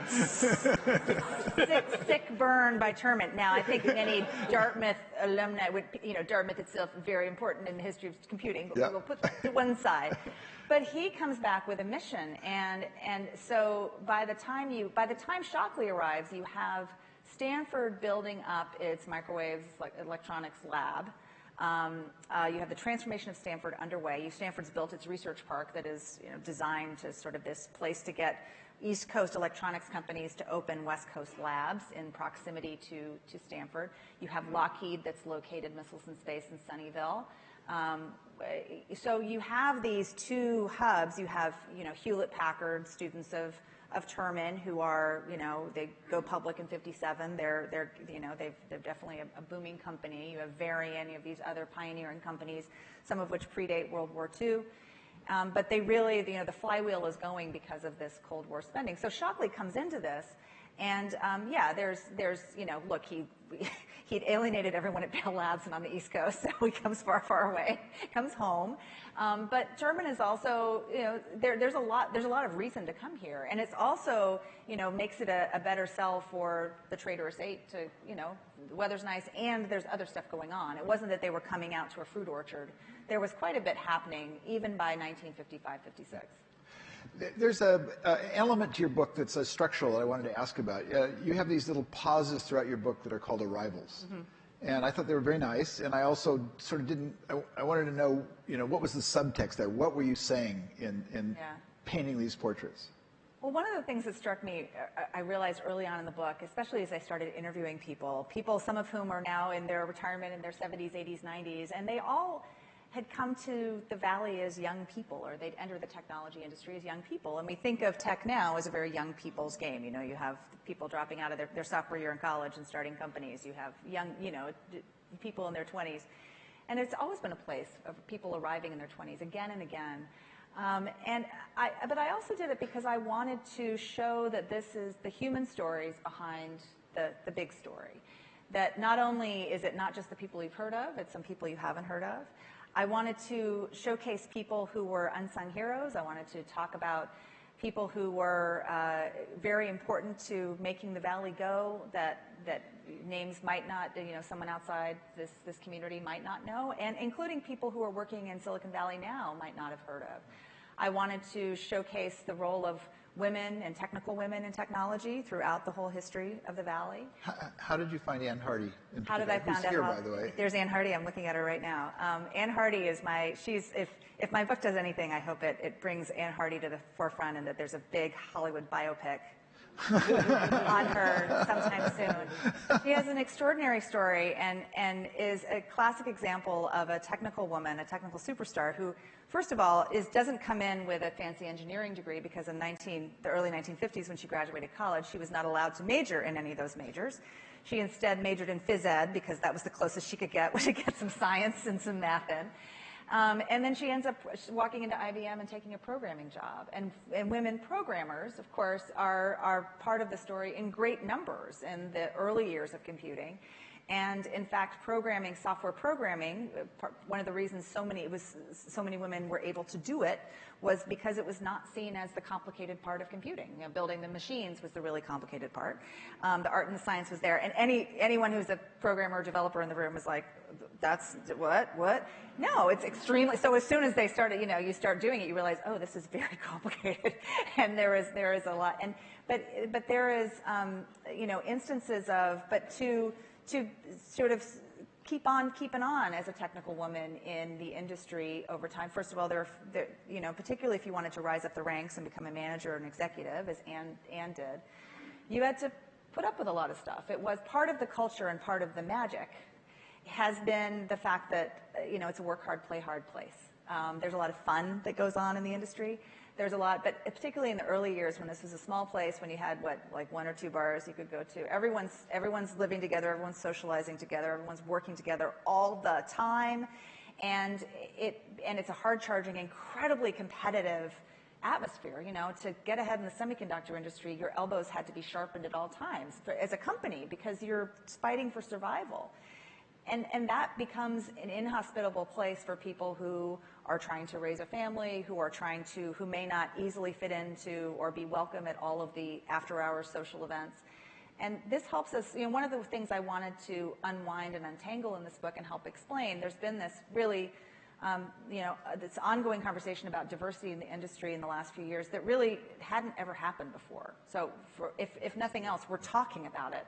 sick burn by Terman. Now, I think many Dartmouth alumni would, Dartmouth itself is very important in the history of computing, but we'll put that to one side. But he comes back with a mission, and so by the time Shockley arrives, you have Stanford building up its microwaves electronics lab. You have the transformation of Stanford underway. Stanford's built its research park that is designed to sort of this place to get East Coast electronics companies to open West Coast labs in proximity to Stanford. You have Lockheed that's located Missiles in Space in Sunnyvale. So you have these two hubs. You have Hewlett-Packard, students of Terman, who are they go public in '57. They're definitely a booming company. You have Varian. You have these other pioneering companies, some of which predate World War II. But they really, the flywheel is going because of this Cold War spending. So Shockley comes into this, and there's look, he'd alienated everyone at Bell Labs and on the East Coast, so he comes far away, comes home. But Terman is also, there's a lot of reason to come here, and it's also, makes it a better sell for the traitorous eight to, the weather's nice, and there's other stuff going on. It wasn't that they were coming out to a fruit orchard. There was quite a bit happening, even by 1955, 56. There's an element to your book that's structural that I wanted to ask about. You have these little pauses throughout your book that are called arrivals. Mm-hmm. And I thought they were very nice. And I also sort of I wanted to know, what was the subtext there? What were you saying in painting these portraits? Well, one of the things that struck me, I realized early on in the book, especially as I started interviewing people, some of whom are now in their retirement in their 70s, 80s, 90s, and they all had come to the Valley as young people, or they'd entered the technology industry as young people. And we think of tech now as a very young people's game. You have people dropping out of their sophomore year in college and starting companies. You have young, people in their 20s. And it's always been a place of people arriving in their 20s again and again. But I also did it because I wanted to show that this is the human stories behind the big story. That not only is it not just the people you've heard of, it's some people you haven't heard of. I wanted to showcase people who were unsung heroes. I wanted to talk about people who were very important to making the Valley go, that names might not, someone outside this community might not know, and including people who are working in Silicon Valley now might not have heard of. I wanted to showcase the role of women and technical women in technology throughout the whole history of the Valley. How did you find Ann Hardy? How did I find Who's here, by the way? There's Ann Hardy. I'm looking at her right now. Ann Hardy is if my book does anything, I hope it brings Ann Hardy to the forefront, and that there's a big Hollywood biopic on her sometime soon. She has an extraordinary story and is a classic example of a technical woman, a technical superstar who, first of all, doesn't come in with a fancy engineering degree, because in the early 1950s when she graduated college, she was not allowed to major in any of those majors. She instead majored in phys ed because that was the closest she could get to get some science and some math in. And then she ends up walking into IBM and taking a programming job. And women programmers, of course, are part of the story in great numbers in the early years of computing. And in fact, programming, software programming, one of the reasons so many women were able to do it was because it was not seen as the complicated part of computing. You know, building the machines was the really complicated part. The art and the science was there. And anyone who's a programmer or developer in the room was like, that's what? No, it's extremely, so as soon as they started, you start doing it, you realize, oh, this is very complicated. And there is a lot. But there is, instances of, but to sort of keeping on as a technical woman in the industry over time. First of all, particularly if you wanted to rise up the ranks and become a manager or an executive, as Anne did, you had to put up with a lot of stuff. It was part of the culture and part of the magic has been the fact that, it's a work hard, play hard place. There's a lot of fun that goes on in the industry. There's a lot, but particularly in the early years when this was a small place, when you had like 1 or 2 bars you could go to, everyone's living together, everyone's socializing together, everyone's working together all the time, and it's a hard-charging, incredibly competitive atmosphere. To get ahead in the semiconductor industry, your elbows had to be sharpened at all times as a company because you're fighting for survival. And that becomes an inhospitable place for people who are trying to raise a family, who may not easily fit into or be welcome at all of the after-hours social events. And this helps us, one of the things I wanted to unwind and untangle in this book and help explain, there's been this really, this ongoing conversation about diversity in the industry in the last few years that really hadn't ever happened before. So if nothing else, we're talking about it,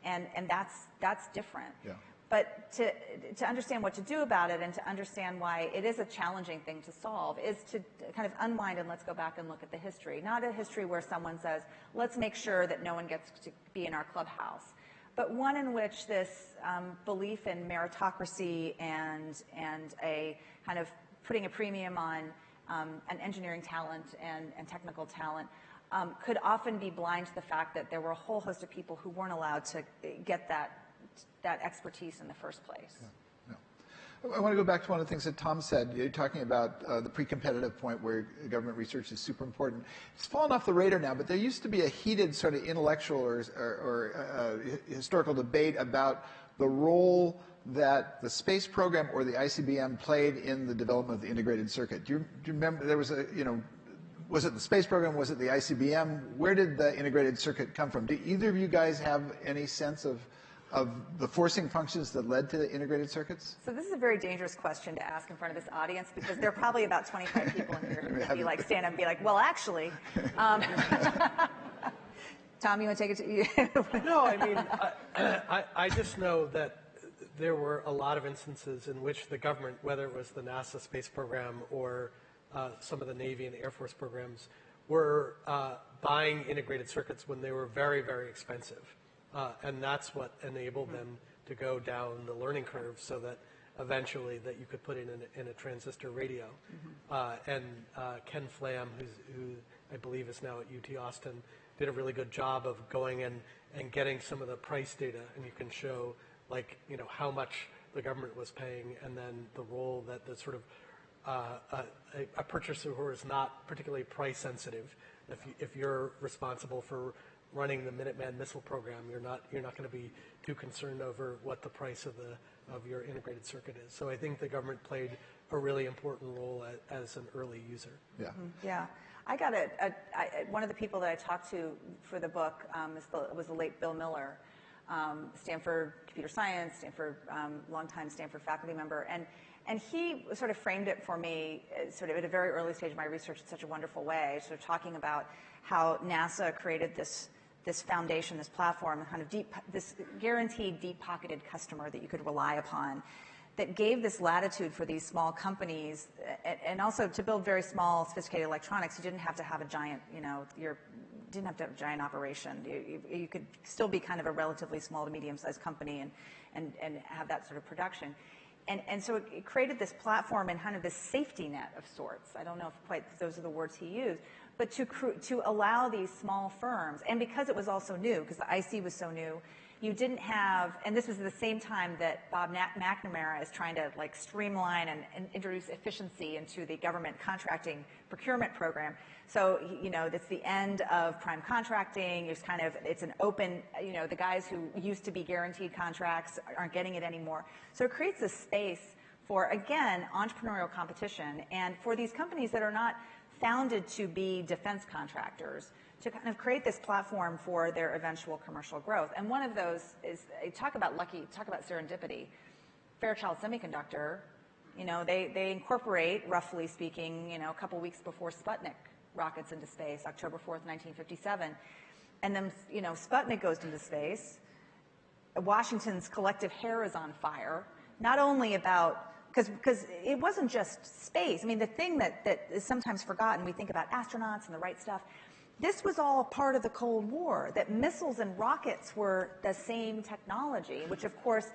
and that's different. Yeah. But to understand what to do about it and to understand why it is a challenging thing to solve is to kind of unwind and let's go back and look at the history. Not a history where someone says, let's make sure that no one gets to be in our clubhouse, but one in which this belief in meritocracy and a kind of putting a premium on an engineering talent and technical talent could often be blind to the fact that there were a whole host of people who weren't allowed to get that expertise in the first place. Yeah. I want to go back to one of the things that Tom said. You're talking about the pre-competitive point where government research is super important. It's fallen off the radar now, but there used to be a heated sort of intellectual or historical debate about the role that the space program or the ICBM played in the development of the integrated circuit. Do you remember there was was it the space program? Was it the ICBM? Where did the integrated circuit come from? Do either of you guys have any sense of the forcing functions that led to the integrated circuits? So this is a very dangerous question to ask in front of this audience because there are probably about 25 people in here who would be like, stand up and be like, well, actually. Tom, you want to take it to you? No, I mean, I just know that there were a lot of instances in which the government, whether it was the NASA space program or some of the Navy and Air Force programs, were buying integrated circuits when they were very, very expensive. And that's what enabled them to go down the learning curve so that eventually that you could put in a transistor radio. And Ken Flam, who I believe is now at UT Austin, did a really good job of going and getting some of the price data, and you can show how much the government was paying and then the role that the sort of a purchaser who is not particularly price sensitive. If you're responsible for running the Minuteman missile program, you're not going to be too concerned over what the price of your integrated circuit is. So I think the government played a really important role as an early user. Yeah. Yeah. I got one of the people that I talked to for the book was the late Bill Miller, Stanford computer science, longtime Stanford faculty member, and he sort of framed it for me sort of at a very early stage of my research in such a wonderful way, sort of talking about how NASA created this foundation, this platform, kind of this guaranteed deep-pocketed customer that you could rely upon, that gave this latitude for these small companies, and also to build very small, sophisticated electronics. You didn't have to have a giant, didn't have to have a giant operation. You could still be kind of a relatively small to medium-sized company and have that sort of production. And so it created this platform and kind of this safety net of sorts. I don't know if quite those are the words he used, but to allow these small firms, and because it was also new, because the IC was so new, you didn't have, and this was at the same time that Bob McNamara is trying to like streamline and introduce efficiency into the government contracting procurement program. So, you know, that's the end of prime contracting. It's an open, you know, the guys who used to be guaranteed contracts aren't getting it anymore. So it creates a space for, again, entrepreneurial competition, and for these companies that are not founded to be defense contractors, to kind of create this platform for their eventual commercial growth. And one of those is, talk about serendipity. Fairchild Semiconductor, you know, they incorporate, roughly speaking, you know, a couple weeks before Sputnik rockets into space, October 4th, 1957. And then, you know, Sputnik goes into space. Washington's collective hair is on fire, not only about, because it wasn't just space. I mean, the thing that is sometimes forgotten, we think about astronauts and the right stuff. This was all part of the Cold War, that missiles and rockets were the same technology, which of course,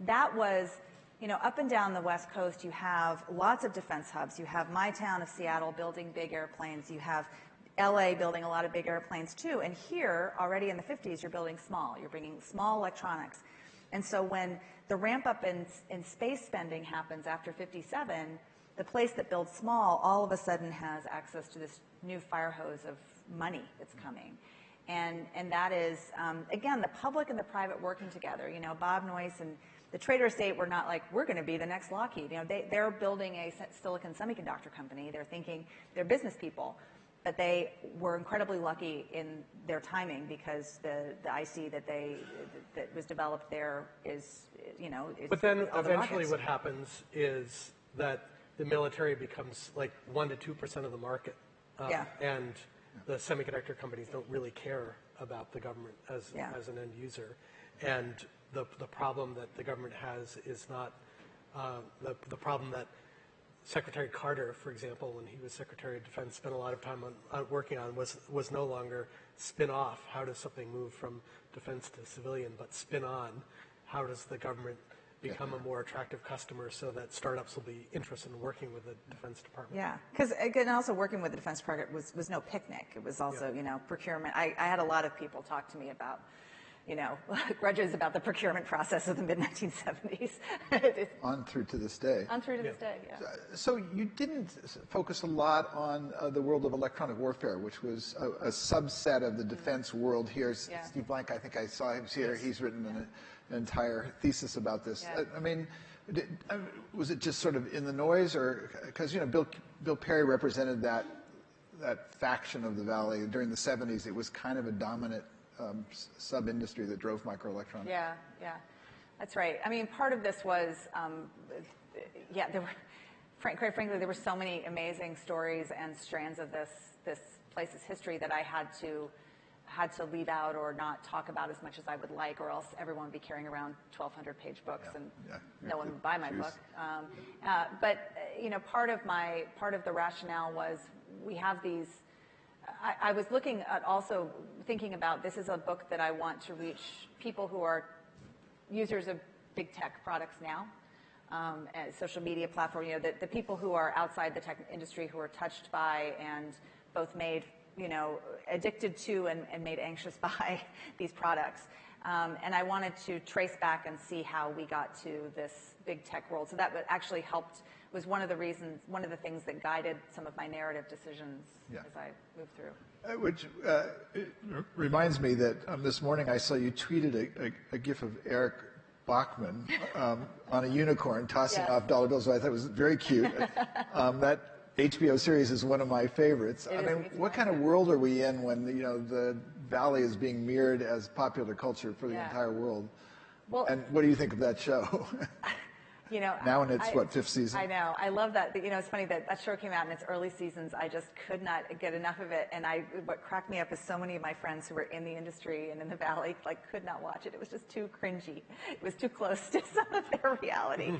that was, you know, up and down the West Coast, you have lots of defense hubs. You have my town of Seattle building big airplanes. You have LA building a lot of big airplanes too. And here, already in the 50s, you're building small. You're bringing small electronics. And so when the ramp up in space spending happens after 57, the place that builds small all of a sudden has access to this new fire hose of money that's coming. And that is, again, the public and the private working together. You know, Bob Noyce and the Trader Estate were not like, we're going to be the next Lockheed. You know, they're building a silicon semiconductor company. They're thinking they're business people. But they were incredibly lucky in their timing, because the IC that was developed there is, you know, is but then all the eventually rockets. what happens is that the military becomes like 1 to 2% of the market. And the semiconductor companies don't really care about the government as an end user. And the problem that the government has is not the problem that Secretary Carter, for example, when he was Secretary of Defense, spent a lot of time working on was no longer spin off. How does something move from defense to civilian? But spin on. How does the government become a more attractive customer so that startups will be interested in working with the Defense Department? Yeah, because again, also working with the Defense Department was no picnic. It was also, you know, procurement. I had a lot of people talk to me about, you know, grudges about the procurement process of the mid-1970s. On through to this day. On through to this day, yeah. So you didn't focus a lot on the world of electronic warfare, which was a subset of the defense world here. Yeah. Steve Blank, I think I saw him here. He's written an entire thesis about this. Yeah. I mean, was it just sort of in the noise, or because, you know, Bill Perry represented that faction of the Valley during the 70s? It was kind of a dominant sub-industry that drove microelectronics. Yeah, that's right. I mean, part of this was, there were, quite frankly, there were so many amazing stories and strands of this place's history that I had to leave out or not talk about as much as I would like, or else everyone would be carrying around 1,200-page books and no one would buy my book. But you know, part of the rationale was we have these. I was looking at also thinking about, this is a book that I want to reach people who are users of big tech products now, and social media platform, you know, the people who are outside the tech industry, who are touched by and both made, you know, addicted to and made anxious by these products. And I wanted to trace back and see how we got to this big tech world. So that actually helped, was one of the things that guided some of my narrative decisions as I moved through. Which reminds me that this morning I saw you tweeted a GIF of Eric Bachman on a unicorn tossing off dollar bills. So I thought it was very cute. That HBO series is one of my favorites. I mean, what kind of world are we in when the Valley is being mirrored as popular culture for the entire world? Well, and what do you think of that show? You know, now in its fifth season. I know. I love that. You know, it's funny that show came out in its early seasons. I just could not get enough of it. And what cracked me up is so many of my friends who were in the industry and in the Valley could not watch it. It was just too cringy. It was too close to some of their reality.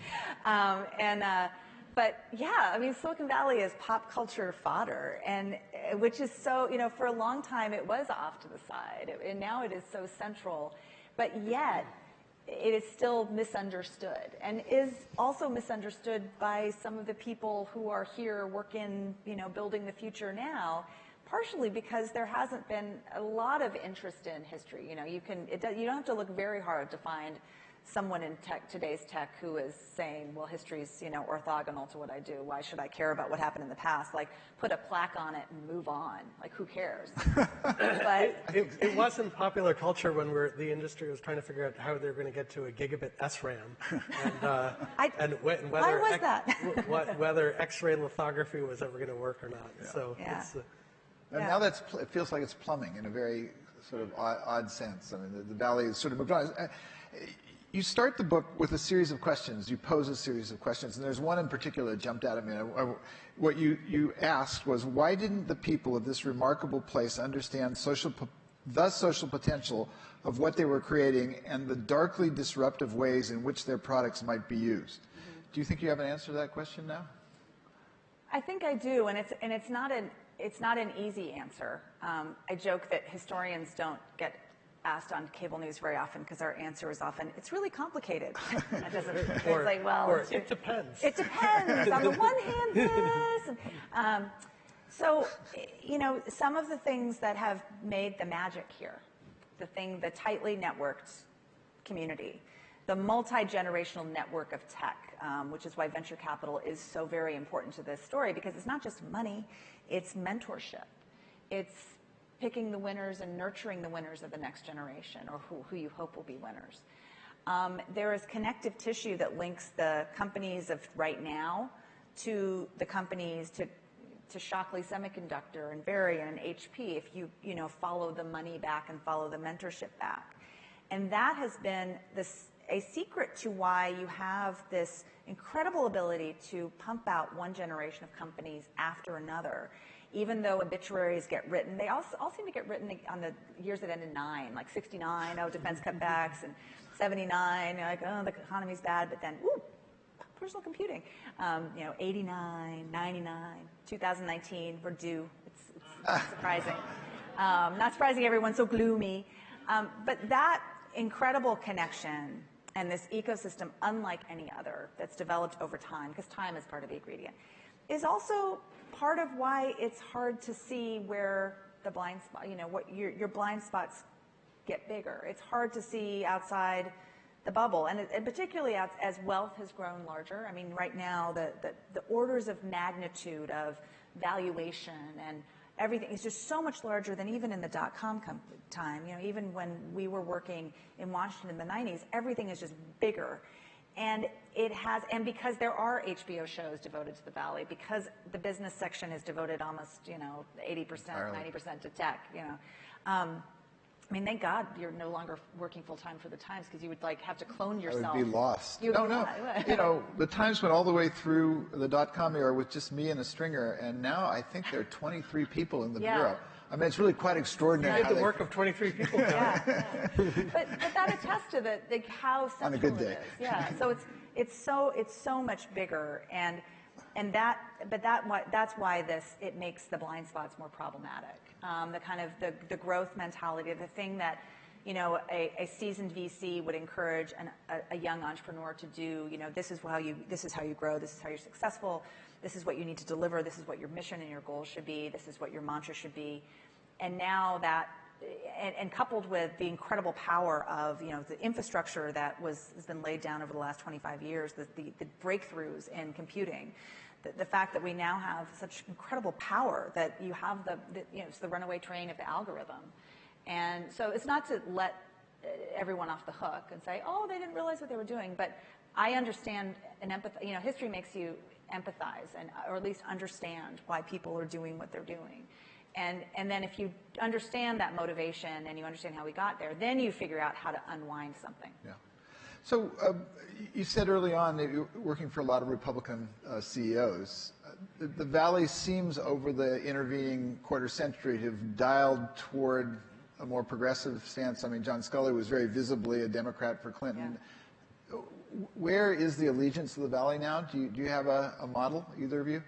But yeah, I mean, Silicon Valley is pop culture fodder, and which is so, you know, for a long time it was off to the side, and now it is so central, but yet it is still misunderstood, and is also misunderstood by some of the people who are here working, you know, building the future now. partially because there hasn't been a lot of interest in history. You know, you don't have to look very hard to find someone in today's tech who is saying, well, history's, you know, orthogonal to what I do. Why should I care about what happened in the past? Like, put a plaque on it and move on. Like, who cares? But it was in popular culture when the industry was trying to figure out how they were going to get to a gigabit SRAM, and whether X-ray lithography was ever going to work or not. Yeah. So Yeah. it's, And now it feels like it's plumbing in a very sort of odd sense. I mean, the Valley is sort of moved on. You start the book with a series of questions. You pose a series of questions, and there's one in particular that jumped out at me. What you asked was, why didn't the people of this remarkable place understand the social potential of what they were creating and the darkly disruptive ways in which their products might be used? Mm-hmm. Do you think you have an answer to that question now? I think I do, and it's not an easy answer. I joke that historians don't get asked on cable news very often because our answer is often, it's really complicated. That doesn't, it's like, well, it depends. It depends. On the one hand, this. So, you know, some of the things that have made the magic here, the tightly networked community, the multi-generational network of tech, which is why venture capital is so very important to this story, because it's not just money, it's mentorship. It's picking the winners and nurturing the winners of the next generation, or who you hope will be winners. There is connective tissue that links the companies of right now to the companies to Shockley Semiconductor and Varian and HP, if you follow the money back and follow the mentorship back. And that has been a secret to why you have this incredible ability to pump out one generation of companies after another. Even though obituaries get written, they all seem to get written on the years that end in 9, like 69, defense cutbacks, and 79, like, the economy's bad, but then, personal computing. 89, 99, 2019, we're due. It's surprising. Not surprising everyone's so gloomy. But that incredible connection and this ecosystem, unlike any other, that's developed over time, because time is part of the ingredient, is also part of why it's hard to see where the blind spot, what your blind spots get bigger. It's hard to see outside the bubble, and particularly as wealth has grown larger. I mean, right now, the orders of magnitude of valuation and everything is just so much larger than even in the dot-com time. Even when we were working in Washington in the 90s, everything is just bigger. And because there are HBO shows devoted to the Valley, because the business section is devoted almost, 80%, 90% to tech, I mean, thank God you're no longer working full-time for the Times, because you would have to clone yourself. I would be lost. No. The Times went all the way through the dot-com era with just me and a stringer, and now I think there are 23 people in the bureau. I mean, it's really quite extraordinary. You did the work of 23 people. Yeah. But that attests to how central on a good day. it is. Yeah. So it's so much bigger, that's why it makes the blind spots more problematic. The kind of the growth mentality, the thing that a seasoned VC would encourage a young entrepreneur to do. This is how you grow. This is how you're successful. This is what you need to deliver. This is what your mission and your goals should be. This is what your mantra should be. And now that, and coupled with the incredible power of the infrastructure that has been laid down over the last 25 years, the breakthroughs in computing, the fact that we now have such incredible power that you have it's the runaway train of the algorithm. And so it's not to let everyone off the hook and say, they didn't realize what they were doing, but I understand and empathize. History makes you empathize or at least understand why people are doing what they're doing. And then if you understand that motivation and you understand how we got there, then you figure out how to unwind something. Yeah. So you said early on that you're working for a lot of Republican CEOs. The Valley seems over the intervening quarter century to have dialed toward a more progressive stance. I mean, John Sculley was very visibly a Democrat for Clinton. Yeah. Where is the allegiance of the Valley now? Do you have a model, either of you?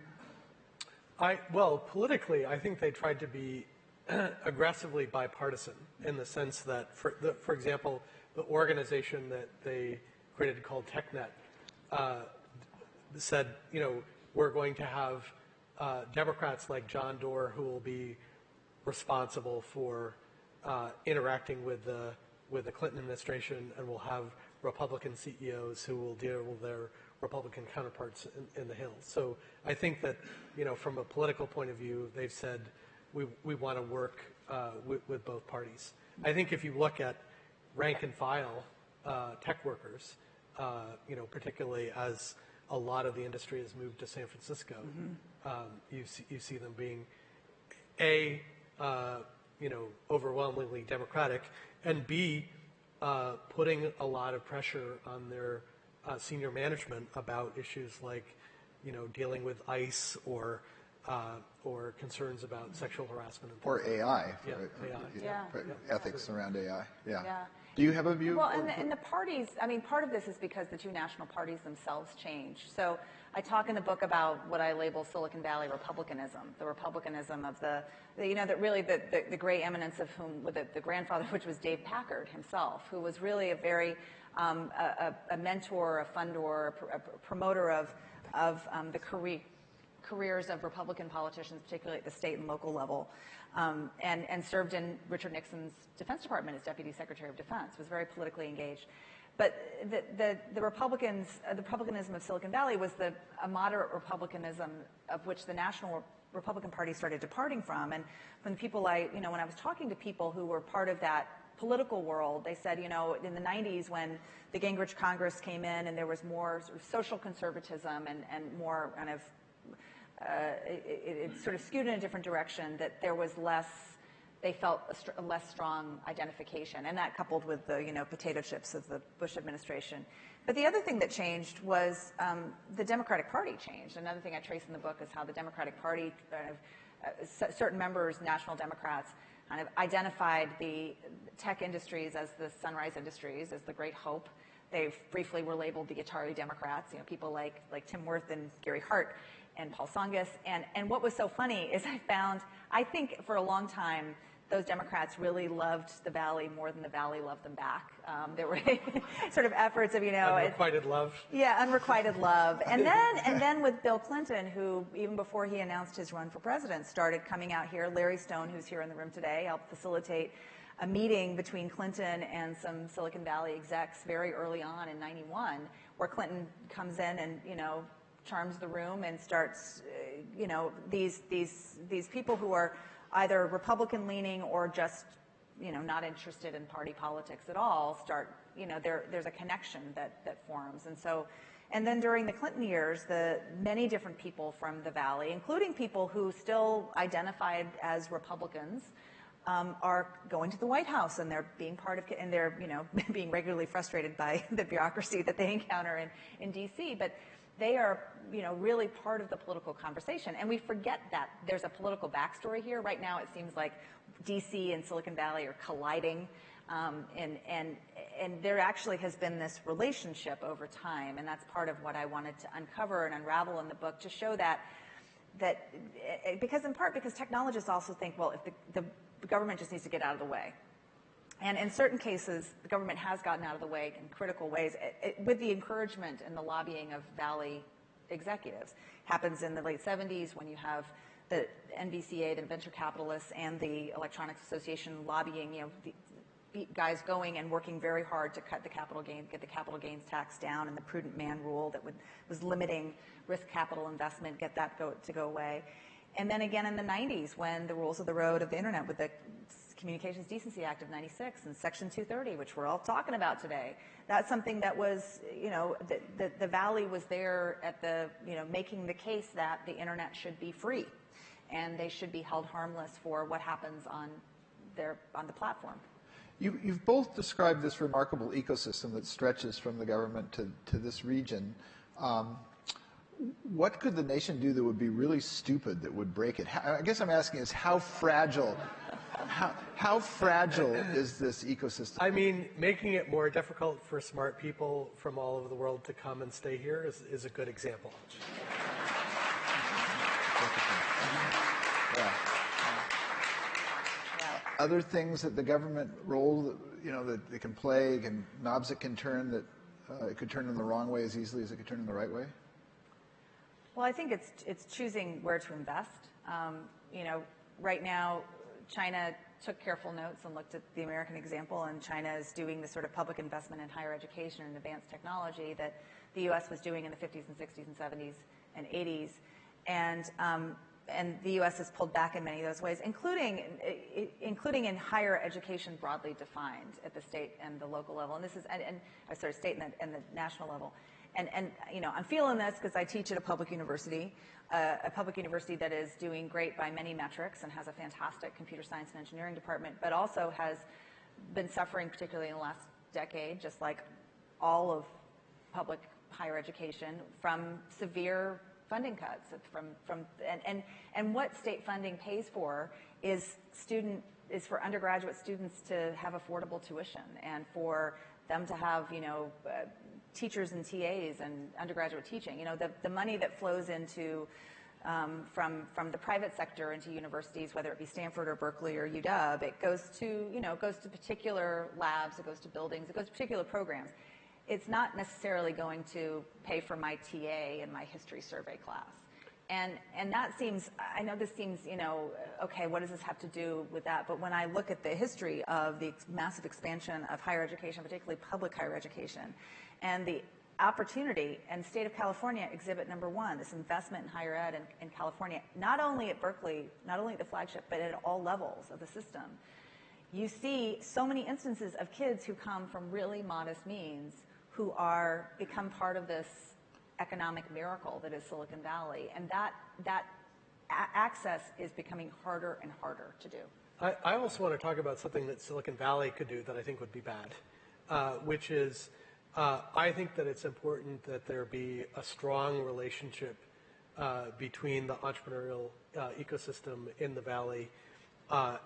Well, politically, I think they tried to be aggressively bipartisan in the sense that, for example, the organization that they created called TechNet said, we're going to have Democrats like John Doerr who will be responsible for interacting with the Clinton administration, and we'll have Republican CEOs who will deal with their Republican counterparts in the Hill. So I think that, from a political point of view, they've said we want to work with both parties. I think if you look at rank and file tech workers, particularly as a lot of the industry has moved to San Francisco, you see them being overwhelmingly Democratic, and B, putting a lot of pressure on their senior management about issues like, dealing with ICE or concerns about sexual harassment. Or AI. Yeah, right? Yeah. Ethics around AI. Yeah. Yeah. Do you have a view? Well, and the parties, part of this is because the two national parties themselves change. So I talk in the book about what I label Silicon Valley republicanism, the republicanism of the great eminence of whom, the grandfather, which was Dave Packard himself, who was really a very, a mentor, a fundor, a promoter of the careers of Republican politicians, particularly at the state and local level, and served in Richard Nixon's Defense Department as Deputy Secretary of Defense, was very politically engaged. But the republicanism of Silicon Valley was a moderate republicanism of which the National Republican Party started departing from. And when people when I was talking to people who were part of that political world, they said, in the 90s when the Gingrich Congress came in and there was more sort of social conservatism and more kind of it sort of skewed in a different direction, that there was less, they felt a less strong identification, and that coupled with the potato chips of the Bush administration. But the other thing that changed was the Democratic Party changed. Another thing I trace in the book is how the Democratic Party, certain members, national Democrats, kind of identified the tech industries as the sunrise industries, as the great hope. They briefly were labeled the Atari Democrats, people like Tim Wirth and Gary Hart and Paul Tsongas. And what was so funny is I think for a long time, those Democrats really loved the Valley more than the Valley loved them back. There were sort of efforts of, unrequited love. Yeah, unrequited love. And then with Bill Clinton, who even before he announced his run for president, started coming out here. Larry Stone, who's here in the room today, helped facilitate a meeting between Clinton and some Silicon Valley execs very early on in '91, where Clinton comes in and, charms the room and starts, these people who are either Republican leaning or just, not interested in party politics at all start, there's a connection that forms. And then during the Clinton years, many different people from the Valley, including people who still identified as Republicans, are going to the White House, and they're being part of, and they're, being regularly frustrated by the bureaucracy that they encounter in D.C. But they are, really part of the political conversation. And we forget that there's a political backstory here. Right now, it seems like D.C. and Silicon Valley are colliding, and there actually has been this relationship over time, and that's part of what I wanted to uncover and unravel in the book, to show that because technologists also think, well, if the government just needs to get out of the way. And in certain cases, the government has gotten out of the way in critical ways with the encouragement and the lobbying of Valley executives. Happens in the late 70s when you have the NVCA, the venture capitalists, and the Electronics Association lobbying, the guys going and working very hard to cut the capital gains, get the capital gains tax down, and the prudent man rule that was limiting risk capital investment, get that to go away. And then again in the 90s, when the rules of the road of the internet with the Communications Decency Act of '96 and Section 230, which we're all talking about today, that's something that was, the Valley was there at the, making the case that the internet should be free, and they should be held harmless for what happens on the platform. You've both described this remarkable ecosystem that stretches from the government to this region. What could the nation do that would be really stupid that would break it? I guess I'm asking is how fragile is this ecosystem? I mean, making it more difficult for smart people from all over the world to come and stay here is a good example. Yeah. Other things that the government role, that it can play, knobs it can turn, that it could turn in the wrong way as easily as it could turn in the right way? Well, I think it's choosing where to invest. Right now, China took careful notes and looked at the American example, and China is doing the sort of public investment in higher education and advanced technology that the U.S. was doing in the 50s and 60s and 70s and 80s. And the U.S. has pulled back in many of those ways, including in higher education broadly defined at the state and the local level. And this is, state and the national level. And you know, I'm feeling this because I teach at a public university that is doing great by many metrics and has a fantastic computer science and engineering department, but also has been suffering, particularly in the last decade, just like all of public higher education, from severe funding cuts. And what state funding pays for is for undergraduate students to have affordable tuition, and for them to have, you know, teachers and TAs and undergraduate teaching. You know, the money that flows into from the private sector into universities, whether it be Stanford or Berkeley or UW, it goes to particular labs, it goes to buildings, it goes to particular programs. It's not necessarily going to pay for my TA in my history survey class. And that seems, I know this seems, you know, okay, what does this have to do with that? But when I look at the history of the massive expansion of higher education, particularly public higher education, and the opportunity, and state of California, exhibit number one, this investment in higher ed in California, not only at Berkeley, not only at the flagship, but at all levels of the system, you see so many instances of kids who come from really modest means who become part of this economic miracle that is Silicon Valley, and that access is becoming harder and harder to do. I also want to talk about something that Silicon Valley could do that I think would be bad, which is I think that it's important that there be a strong relationship between the entrepreneurial ecosystem in the Valley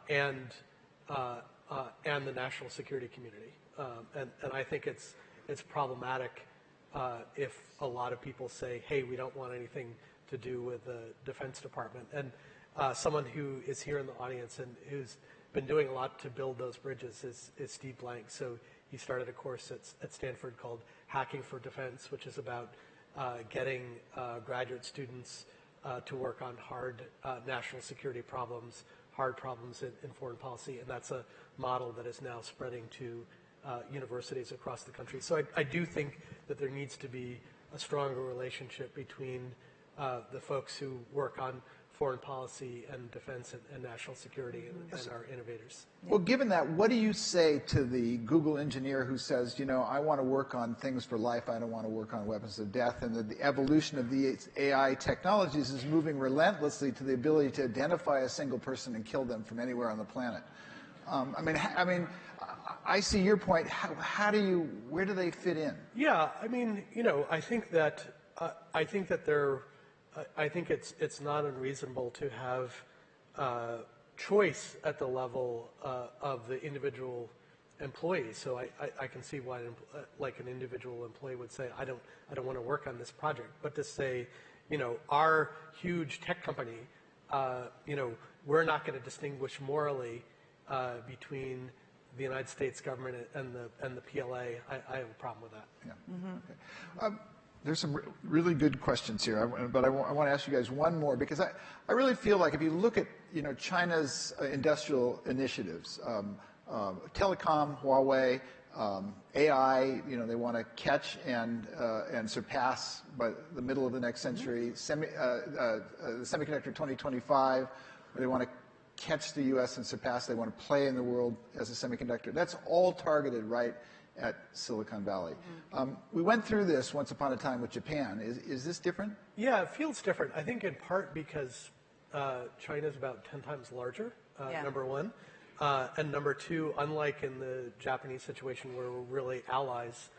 and the national security community, and I think it's problematic if a lot of people say, hey, we don't want anything to do with the Defense Department. And someone who is here in the audience and who's been doing a lot to build those bridges is Steve Blank. So he started a course at Stanford called Hacking for Defense, which is about getting graduate students to work on hard national security problems, hard problems in foreign policy. And that's a model that is now spreading to universities across the country. So I do think that there needs to be a stronger relationship between the folks who work on foreign policy and defense and national security and our innovators. Well, given that, what do you say to the Google engineer who says, you know, I want to work on things for life, I don't want to work on weapons of death, and that the evolution of the AI technologies is moving relentlessly to the ability to identify a single person and kill them from anywhere on the planet? I see your point. Where do they fit in? Yeah, I mean, you know, I think it's not unreasonable to have choice at the level of the individual employee. So I can see why, like, an individual employee would say, I don't want to work on this project. But to say, you know, our huge tech company, you know, we're not going to distinguish morally between the United States government and the PLA, I have a problem with that. Yeah. Mm-hmm. Okay. There's some really good questions here, but I want to ask you guys one more, because I really feel like if you look at, you know, China's industrial initiatives, telecom, Huawei, AI, you know, they want to catch and surpass by the middle of the next century, the semiconductor 2025, where they want to catch the U.S. and surpass. They want to play in the world as a semiconductor. That's all targeted right at Silicon Valley. Mm-hmm. We went through this once upon a time with Japan. Is this different? Yeah, it feels different. I think in part because China's about 10 times larger, number one. And number two, unlike in the Japanese situation where we're really allies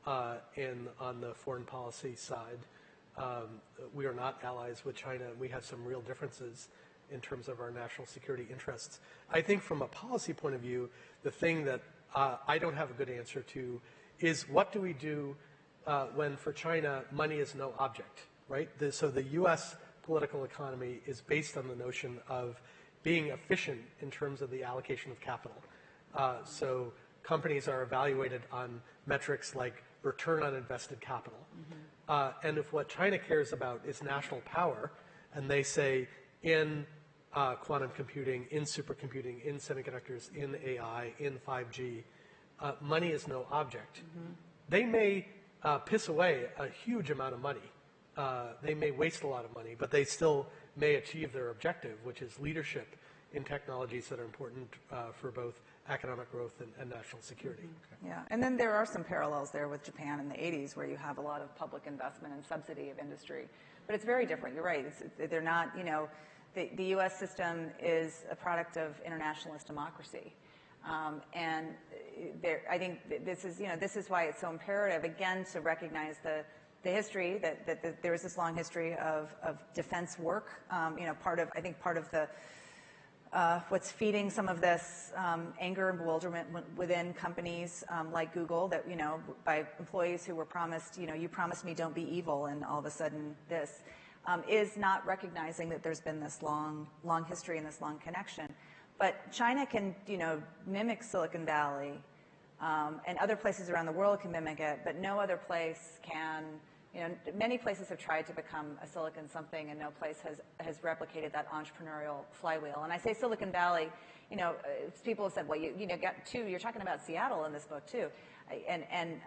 on the foreign policy side, we are not allies with China. We have some real differences in terms of our national security interests. I think from a policy point of view, the thing that I don't have a good answer to is what do we do when, for China, money is no object, right? So the U.S. political economy is based on the notion of being efficient in terms of the allocation of capital. So companies are evaluated on metrics like return on invested capital. Mm-hmm. And if what China cares about is national power, and they say in quantum computing, in supercomputing, in semiconductors, in AI, in 5G. Money is no object. They may piss away a huge amount of money. They may waste a lot of money, but they still may achieve their objective, which is leadership in technologies that are important for both economic growth and national security. Yeah, and then there are some parallels there with Japan in the 80s where you have a lot of public investment and subsidy of industry. But it's very different, you're right. They're not, the U.S. system is a product of internationalist democracy. And I think this is why it's so imperative, again, to recognize the history, that there is this long history of defense work. Part of the what's feeding some of this anger and bewilderment within companies like Google, that, by employees who were promised, you promised me don't be evil, and all of a sudden this, is not recognizing that there's been this long history and this long connection. But China can, mimic Silicon Valley, and other places around the world can mimic it, but no other place can. Many places have tried to become a Silicon something, and no place has replicated that entrepreneurial flywheel. And I say Silicon Valley, people have said, well, you're talking about Seattle in this book too. And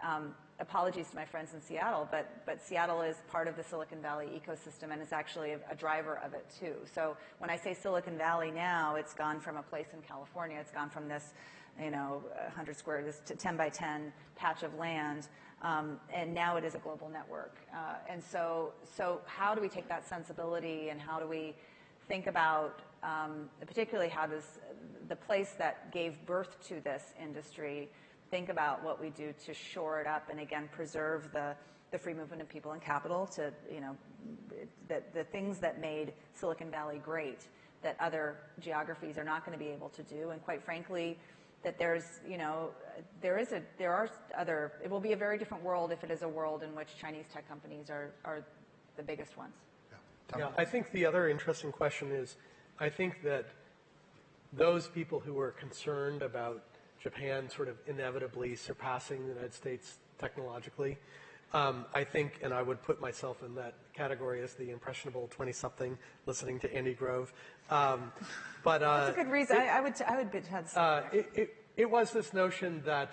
apologies to my friends in Seattle, but Seattle is part of the Silicon Valley ecosystem and is actually a driver of it too. So when I say Silicon Valley now, it's gone from a place in California, it's gone from this 100 square, this 10 by 10 patch of land, and now it is a global network. And so how do we take that sensibility, and how do we think about, particularly how does the place that gave birth to this industry think about what we do to shore it up and, again, preserve the free movement of people and capital, to, the things that made Silicon Valley great that other geographies are not going to be able to do. And quite frankly, that there's, it will be a very different world if it is a world in which Chinese tech companies are the biggest ones. Yeah, I think the other interesting question is, I think that those people who are concerned about Japan sort of inevitably surpassing the United States technologically, I think, and I would put myself in that category as the impressionable 20-something listening to Andy Grove. But that's a good reason. I would it was this notion that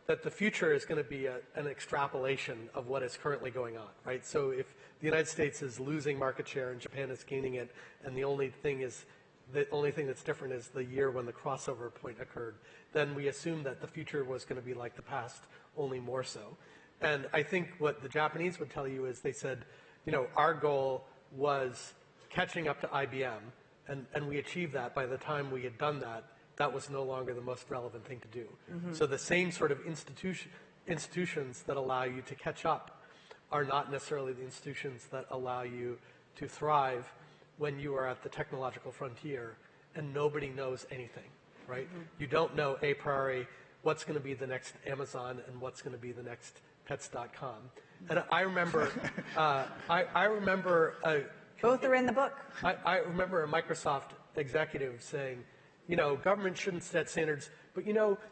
that the future is going to be an extrapolation of what is currently going on, right? So if the United States is losing market share and Japan is gaining it, and the only thing that's different is the year when the crossover point occurred, then we assumed that the future was going to be like the past, only more so. And I think what the Japanese would tell you is, they said, our goal was catching up to IBM, and we achieved that. By the time we had done that, that was no longer the most relevant thing to do. So the same sort of institutions that allow you to catch up are not necessarily the institutions that allow you to thrive when you are at the technological frontier and nobody knows anything, right? You don't know a priori what's going to be the next Amazon and what's going to be the next pets.com. And I remember, both are in the book. I remember a Microsoft executive saying, government shouldn't set standards, but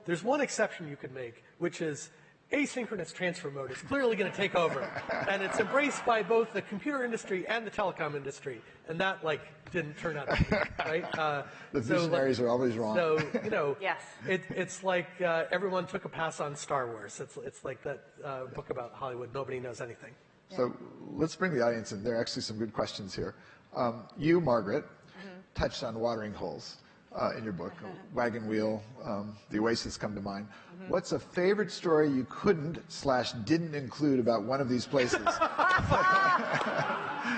there's one exception you could make, which is asynchronous transfer mode is clearly going to take over, and it's embraced by both the computer industry and the telecom industry, and that didn't turn out to be right. The visionaries are always wrong. So yes, it's like everyone took a pass on Star Wars. It's like that book about Hollywood. Nobody knows anything. So let's bring the audience in. There are actually some good questions here. You, Margaret, touched on watering holes in your book. Wagon Wheel, The Oasis come to mind. What's a favorite story you couldn't/didn't include about one of these places?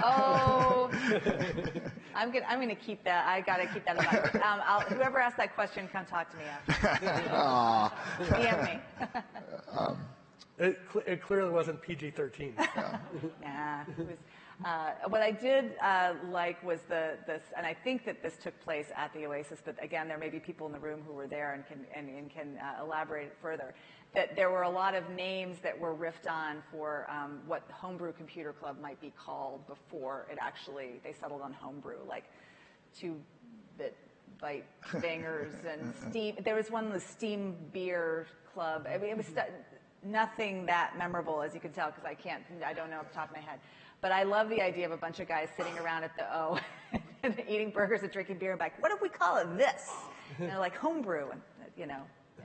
Oh, I'm going to keep that. I got to keep that in mind. Whoever asked that question, come talk to me after. DM me. It clearly wasn't PG-13. Nah. What I did like was this, and I think that this took place at the Oasis, but again, there may be people in the room who were there and can elaborate further, that there were a lot of names that were riffed on for what Homebrew Computer Club might be called before they settled on Homebrew, like 2-bit byte bangers and Steam. There was one, the Steam Beer Club. I mean, it was nothing that memorable, as you can tell, because I don't know off the top of my head. But I love the idea of a bunch of guys sitting around at the O and eating burgers and drinking beer and like, what if we call it this? And they're like homebrew, and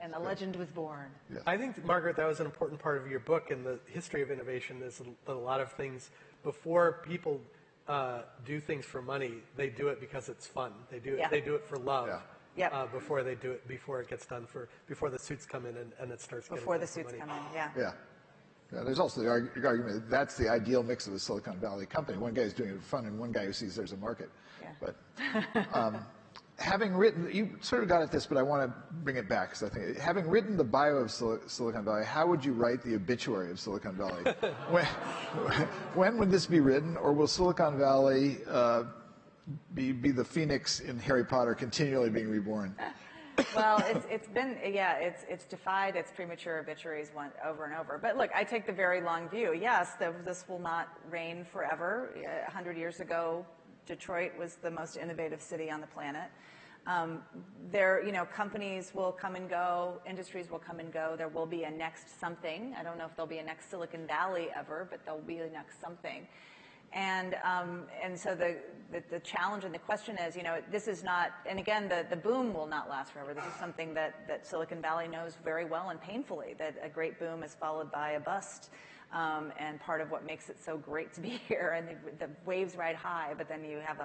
and a legend was born. Yeah. I think, Margaret, that was an important part of your book, and the history of innovation is a lot of things. Before people do things for money, they do it because it's fun. They do it. They do it for love. Yeah. Yep. Before they do it, before it gets done, before the suits come in and it starts. Before the getting suits money. come in, yeah. Yeah. Yeah, there's also the argument that that's the ideal mix of a Silicon Valley company. One guy's doing it for fun and one guy who sees there's a market. Yeah. But having written, you sort of got at this, but I want to bring it back because I think, having written the bio of Silicon Valley, how would you write the obituary of Silicon Valley? when would this be written, or will Silicon Valley be the phoenix in Harry Potter continually being reborn? Well, it's defied its premature obituaries over and over. But look, I take the very long view. Yes, this will not reign forever. 100 years ago, Detroit was the most innovative city on the planet. Companies will come and go, industries will come and go. There will be a next something. I don't know if there'll be a next Silicon Valley ever, but there'll be a next something. And so the challenge and the question is, this is not, and again, the boom will not last forever. This is something that Silicon Valley knows very well and painfully, that a great boom is followed by a bust. And part of what makes it so great to be here, and the waves ride high, but then you have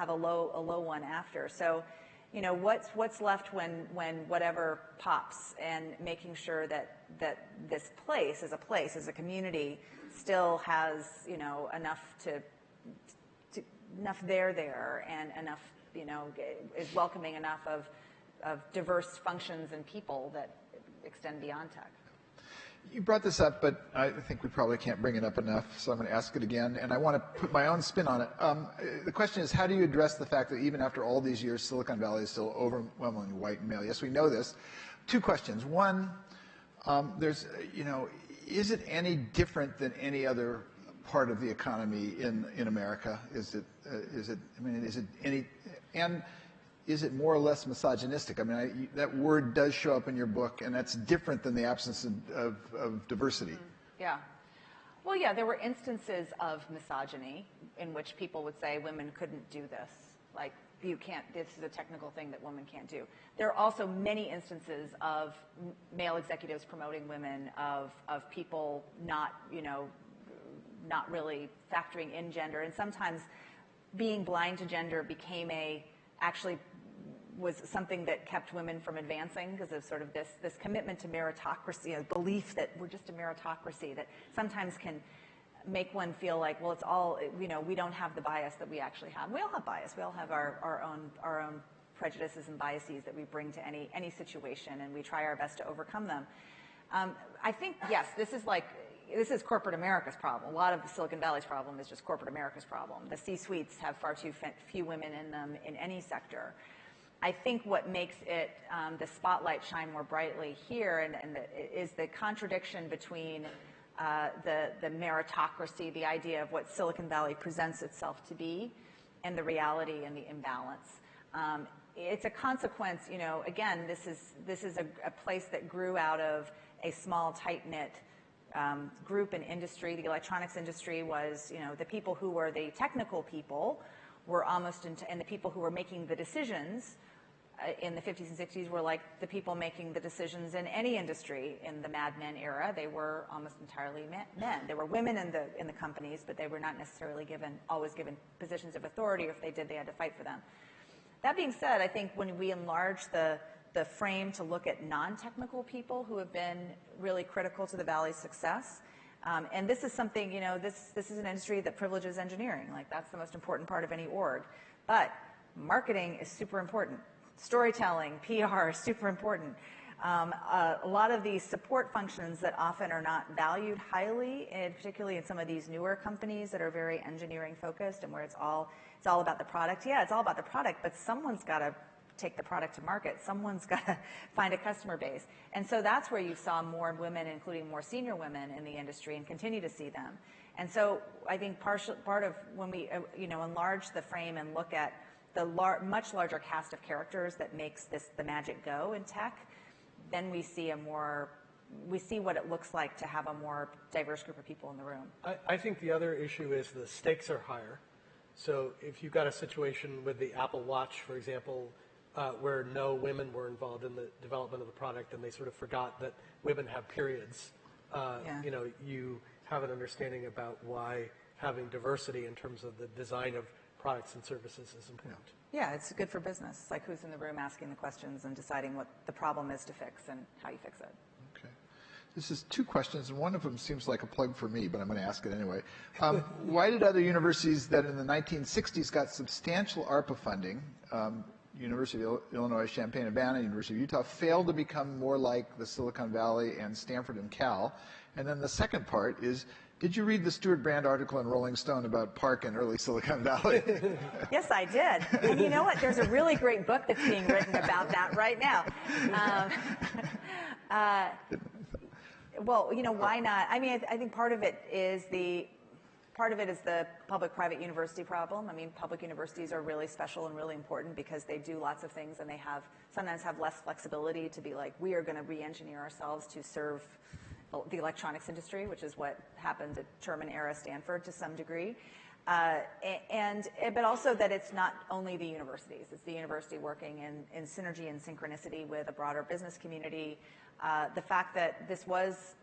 a low one after. So, what's left when whatever pops, and making sure that this place, as a community, still has enough enough there, and enough is welcoming enough of diverse functions and people that extend beyond tech. You brought this up, but I think we probably can't bring it up enough, so I'm going to ask it again, and I want to put my own spin on it. The question is, how do you address the fact that even after all these years, Silicon Valley is still overwhelmingly white and male? Yes, we know this. Two questions. One, is it any different than any other part of the economy in America? Is it more or less misogynistic? I mean, that word does show up in your book, and that's different than the absence of diversity. Yeah. Well, yeah, there were instances of misogyny in which people would say women couldn't do this. Like, you can't, this is a technical thing that women can't do. There are also many instances of male executives promoting women, of people not really factoring in gender. And sometimes being blind to gender actually was something that kept women from advancing, because of sort of this commitment to meritocracy, a belief that we're just a meritocracy that sometimes can make one feel like, well, it's all, we don't have the bias that we actually have. We all have bias. We all have our own prejudices and biases that we bring to any situation, and we try our best to overcome them. I think, yes, this is corporate America's problem. A lot of the Silicon Valley's problem is just corporate America's problem. The C-suites have far too few women in them in any sector. I think what makes it the spotlight shine more brightly here is the contradiction between the meritocracy, the idea of what Silicon Valley presents itself to be, and the reality and the imbalance. It's a consequence, again, this is a place that grew out of a small, tight-knit group and industry. The electronics industry was, the people who were the technical people were almost, and the people who were making the decisions in the 50s and 60s were like the people making the decisions in any industry in the Mad Men era. They were almost entirely men. There were women in the companies, but they were not necessarily always given positions of authority, or if they did, they had to fight for them. That being said, I think when we enlarge the frame to look at non-technical people who have been really critical to the Valley's success, and this is something, this is an industry that privileges engineering. Like, that's the most important part of any org. But marketing is super important. Storytelling, PR is super important. A lot of these support functions that often are not valued highly, and particularly in some of these newer companies that are very engineering focused and where it's all about the product. Yeah, it's all about the product, but someone's got to take the product to market. Someone's got to find a customer base. And so that's where you saw more women, including more senior women in the industry, and continue to see them. And so I think part of when we enlarge the frame and look at the much larger cast of characters that makes the magic go in tech, then we see what it looks like to have a more diverse group of people in the room. I think the other issue is the stakes are higher. So if you've got a situation with the Apple Watch, for example, where no women were involved in the development of the product, and they sort of forgot that women have periods, you know, you have an understanding about why having diversity in terms of the design of products and services is important. Yeah, it's good for business. Like who's in the room asking the questions and deciding what the problem is to fix and how you fix it. Okay. This is 2 questions, and one of them seems like a plug for me, but I'm going to ask it anyway. Why did other universities that in the 1960s got substantial ARPA funding, University of Illinois Champaign-Urbana, University of Utah, fail to become more like the Silicon Valley and Stanford and Cal? And then the second part is, did you read the Stuart Brand article in Rolling Stone about Park and early Silicon Valley? Yes, I did. And you know what? There's a really great book that's being written about that right now. Well, you know, why not? I mean, I think part of it is the public-private university problem. I mean, public universities are really special and really important because they do lots of things, and they sometimes have less flexibility to be like, we are going to re-engineer ourselves to serve the electronics industry, which is what happened at Sherman-era Stanford to some degree. But also that it's not only the universities. It's the university working in synergy and synchronicity with a broader business community. The fact that this was,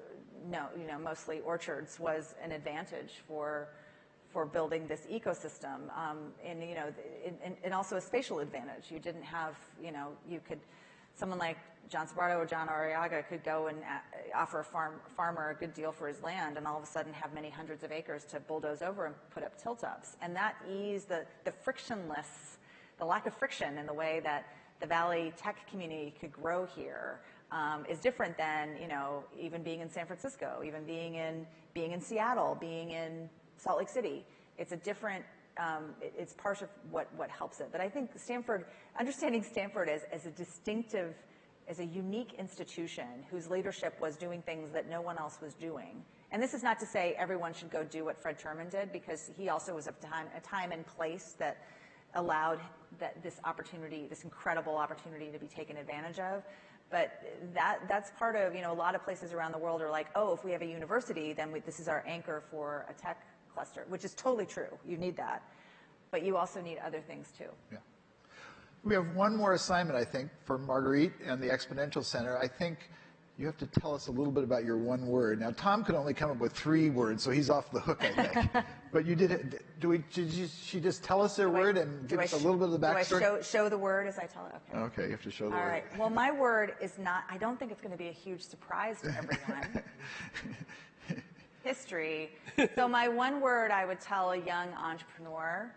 mostly orchards was an advantage for building this ecosystem, and also a spatial advantage. You didn't have, someone like John Sabardo or John Arriaga could go and offer a farmer a good deal for his land, and all of a sudden have many hundreds of acres to bulldoze over and put up tilt-ups. And that eased the lack of friction in the way that the Valley tech community could grow here. Is different than even being in San Francisco, even being in Seattle, being in Salt Lake City. It's a different. It's part of what helps it. But I think understanding Stanford as a distinctive, as a unique institution whose leadership was doing things that no one else was doing. And this is not to say everyone should go do what Fred Terman did, because he also was a time and place that allowed this incredible opportunity to be taken advantage of. But that's part of, a lot of places around the world are like, oh, if we have a university, then this is our anchor for a tech cluster, which is totally true. You need that. But you also need other things, too. Yeah. We have one more assignment, I think, for Marguerite and the Exponential Center. I think you have to tell us a little bit about your one word. Now, Tom could only come up with 3 words, so he's off the hook, I think. But you did. Did she just tell us their word and give us a little bit of the backstory? Do I show the word as I tell it? Okay. Okay, you have to show the word. All right. Well, my word is not. I don't think it's going to be a huge surprise to everyone. History. So my one word I would tell a young entrepreneur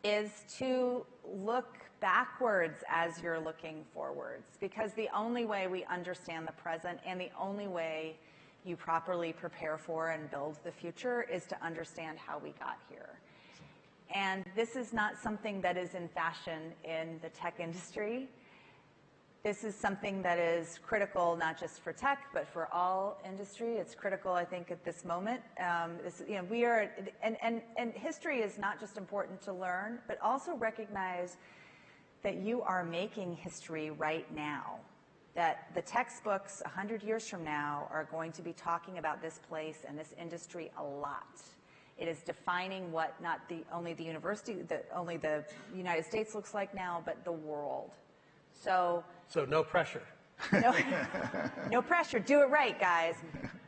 is to look backwards as you're looking forwards, because the only way we understand the present and the only way you properly prepare for and build the future is to understand how we got here. And this is not something that is in fashion in the tech industry. This is something that is critical not just for tech, but for all industry. It's critical, I think, at this moment. We are, and history is not just important to learn, but also recognize that you are making history right now. That the textbooks 100 years from now are going to be talking about this place and this industry a lot. It is defining what not only the United States looks like now, but the world. So no pressure. No pressure. Do it right, guys.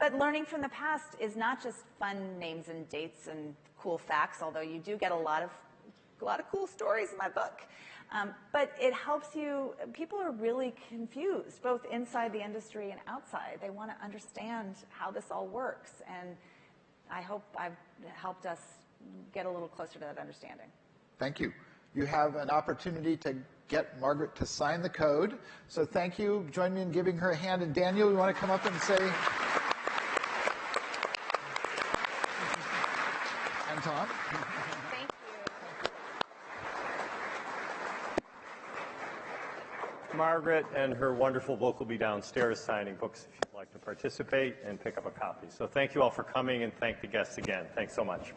But learning from the past is not just fun names and dates and cool facts, although you do get a lot of cool stories in my book. But it helps you. People are really confused, both inside the industry and outside. They want to understand how this all works, and I hope I've helped us get a little closer to that understanding. Thank you. You have an opportunity to get Margaret to sign the code. So thank you. Join me in giving her a hand. And Daniel, you want to come up and say? And Tom? Thank you. Margaret and her wonderful book will be downstairs signing books if you'd like to participate and pick up a copy. So thank you all for coming, and thank the guests again. Thanks so much.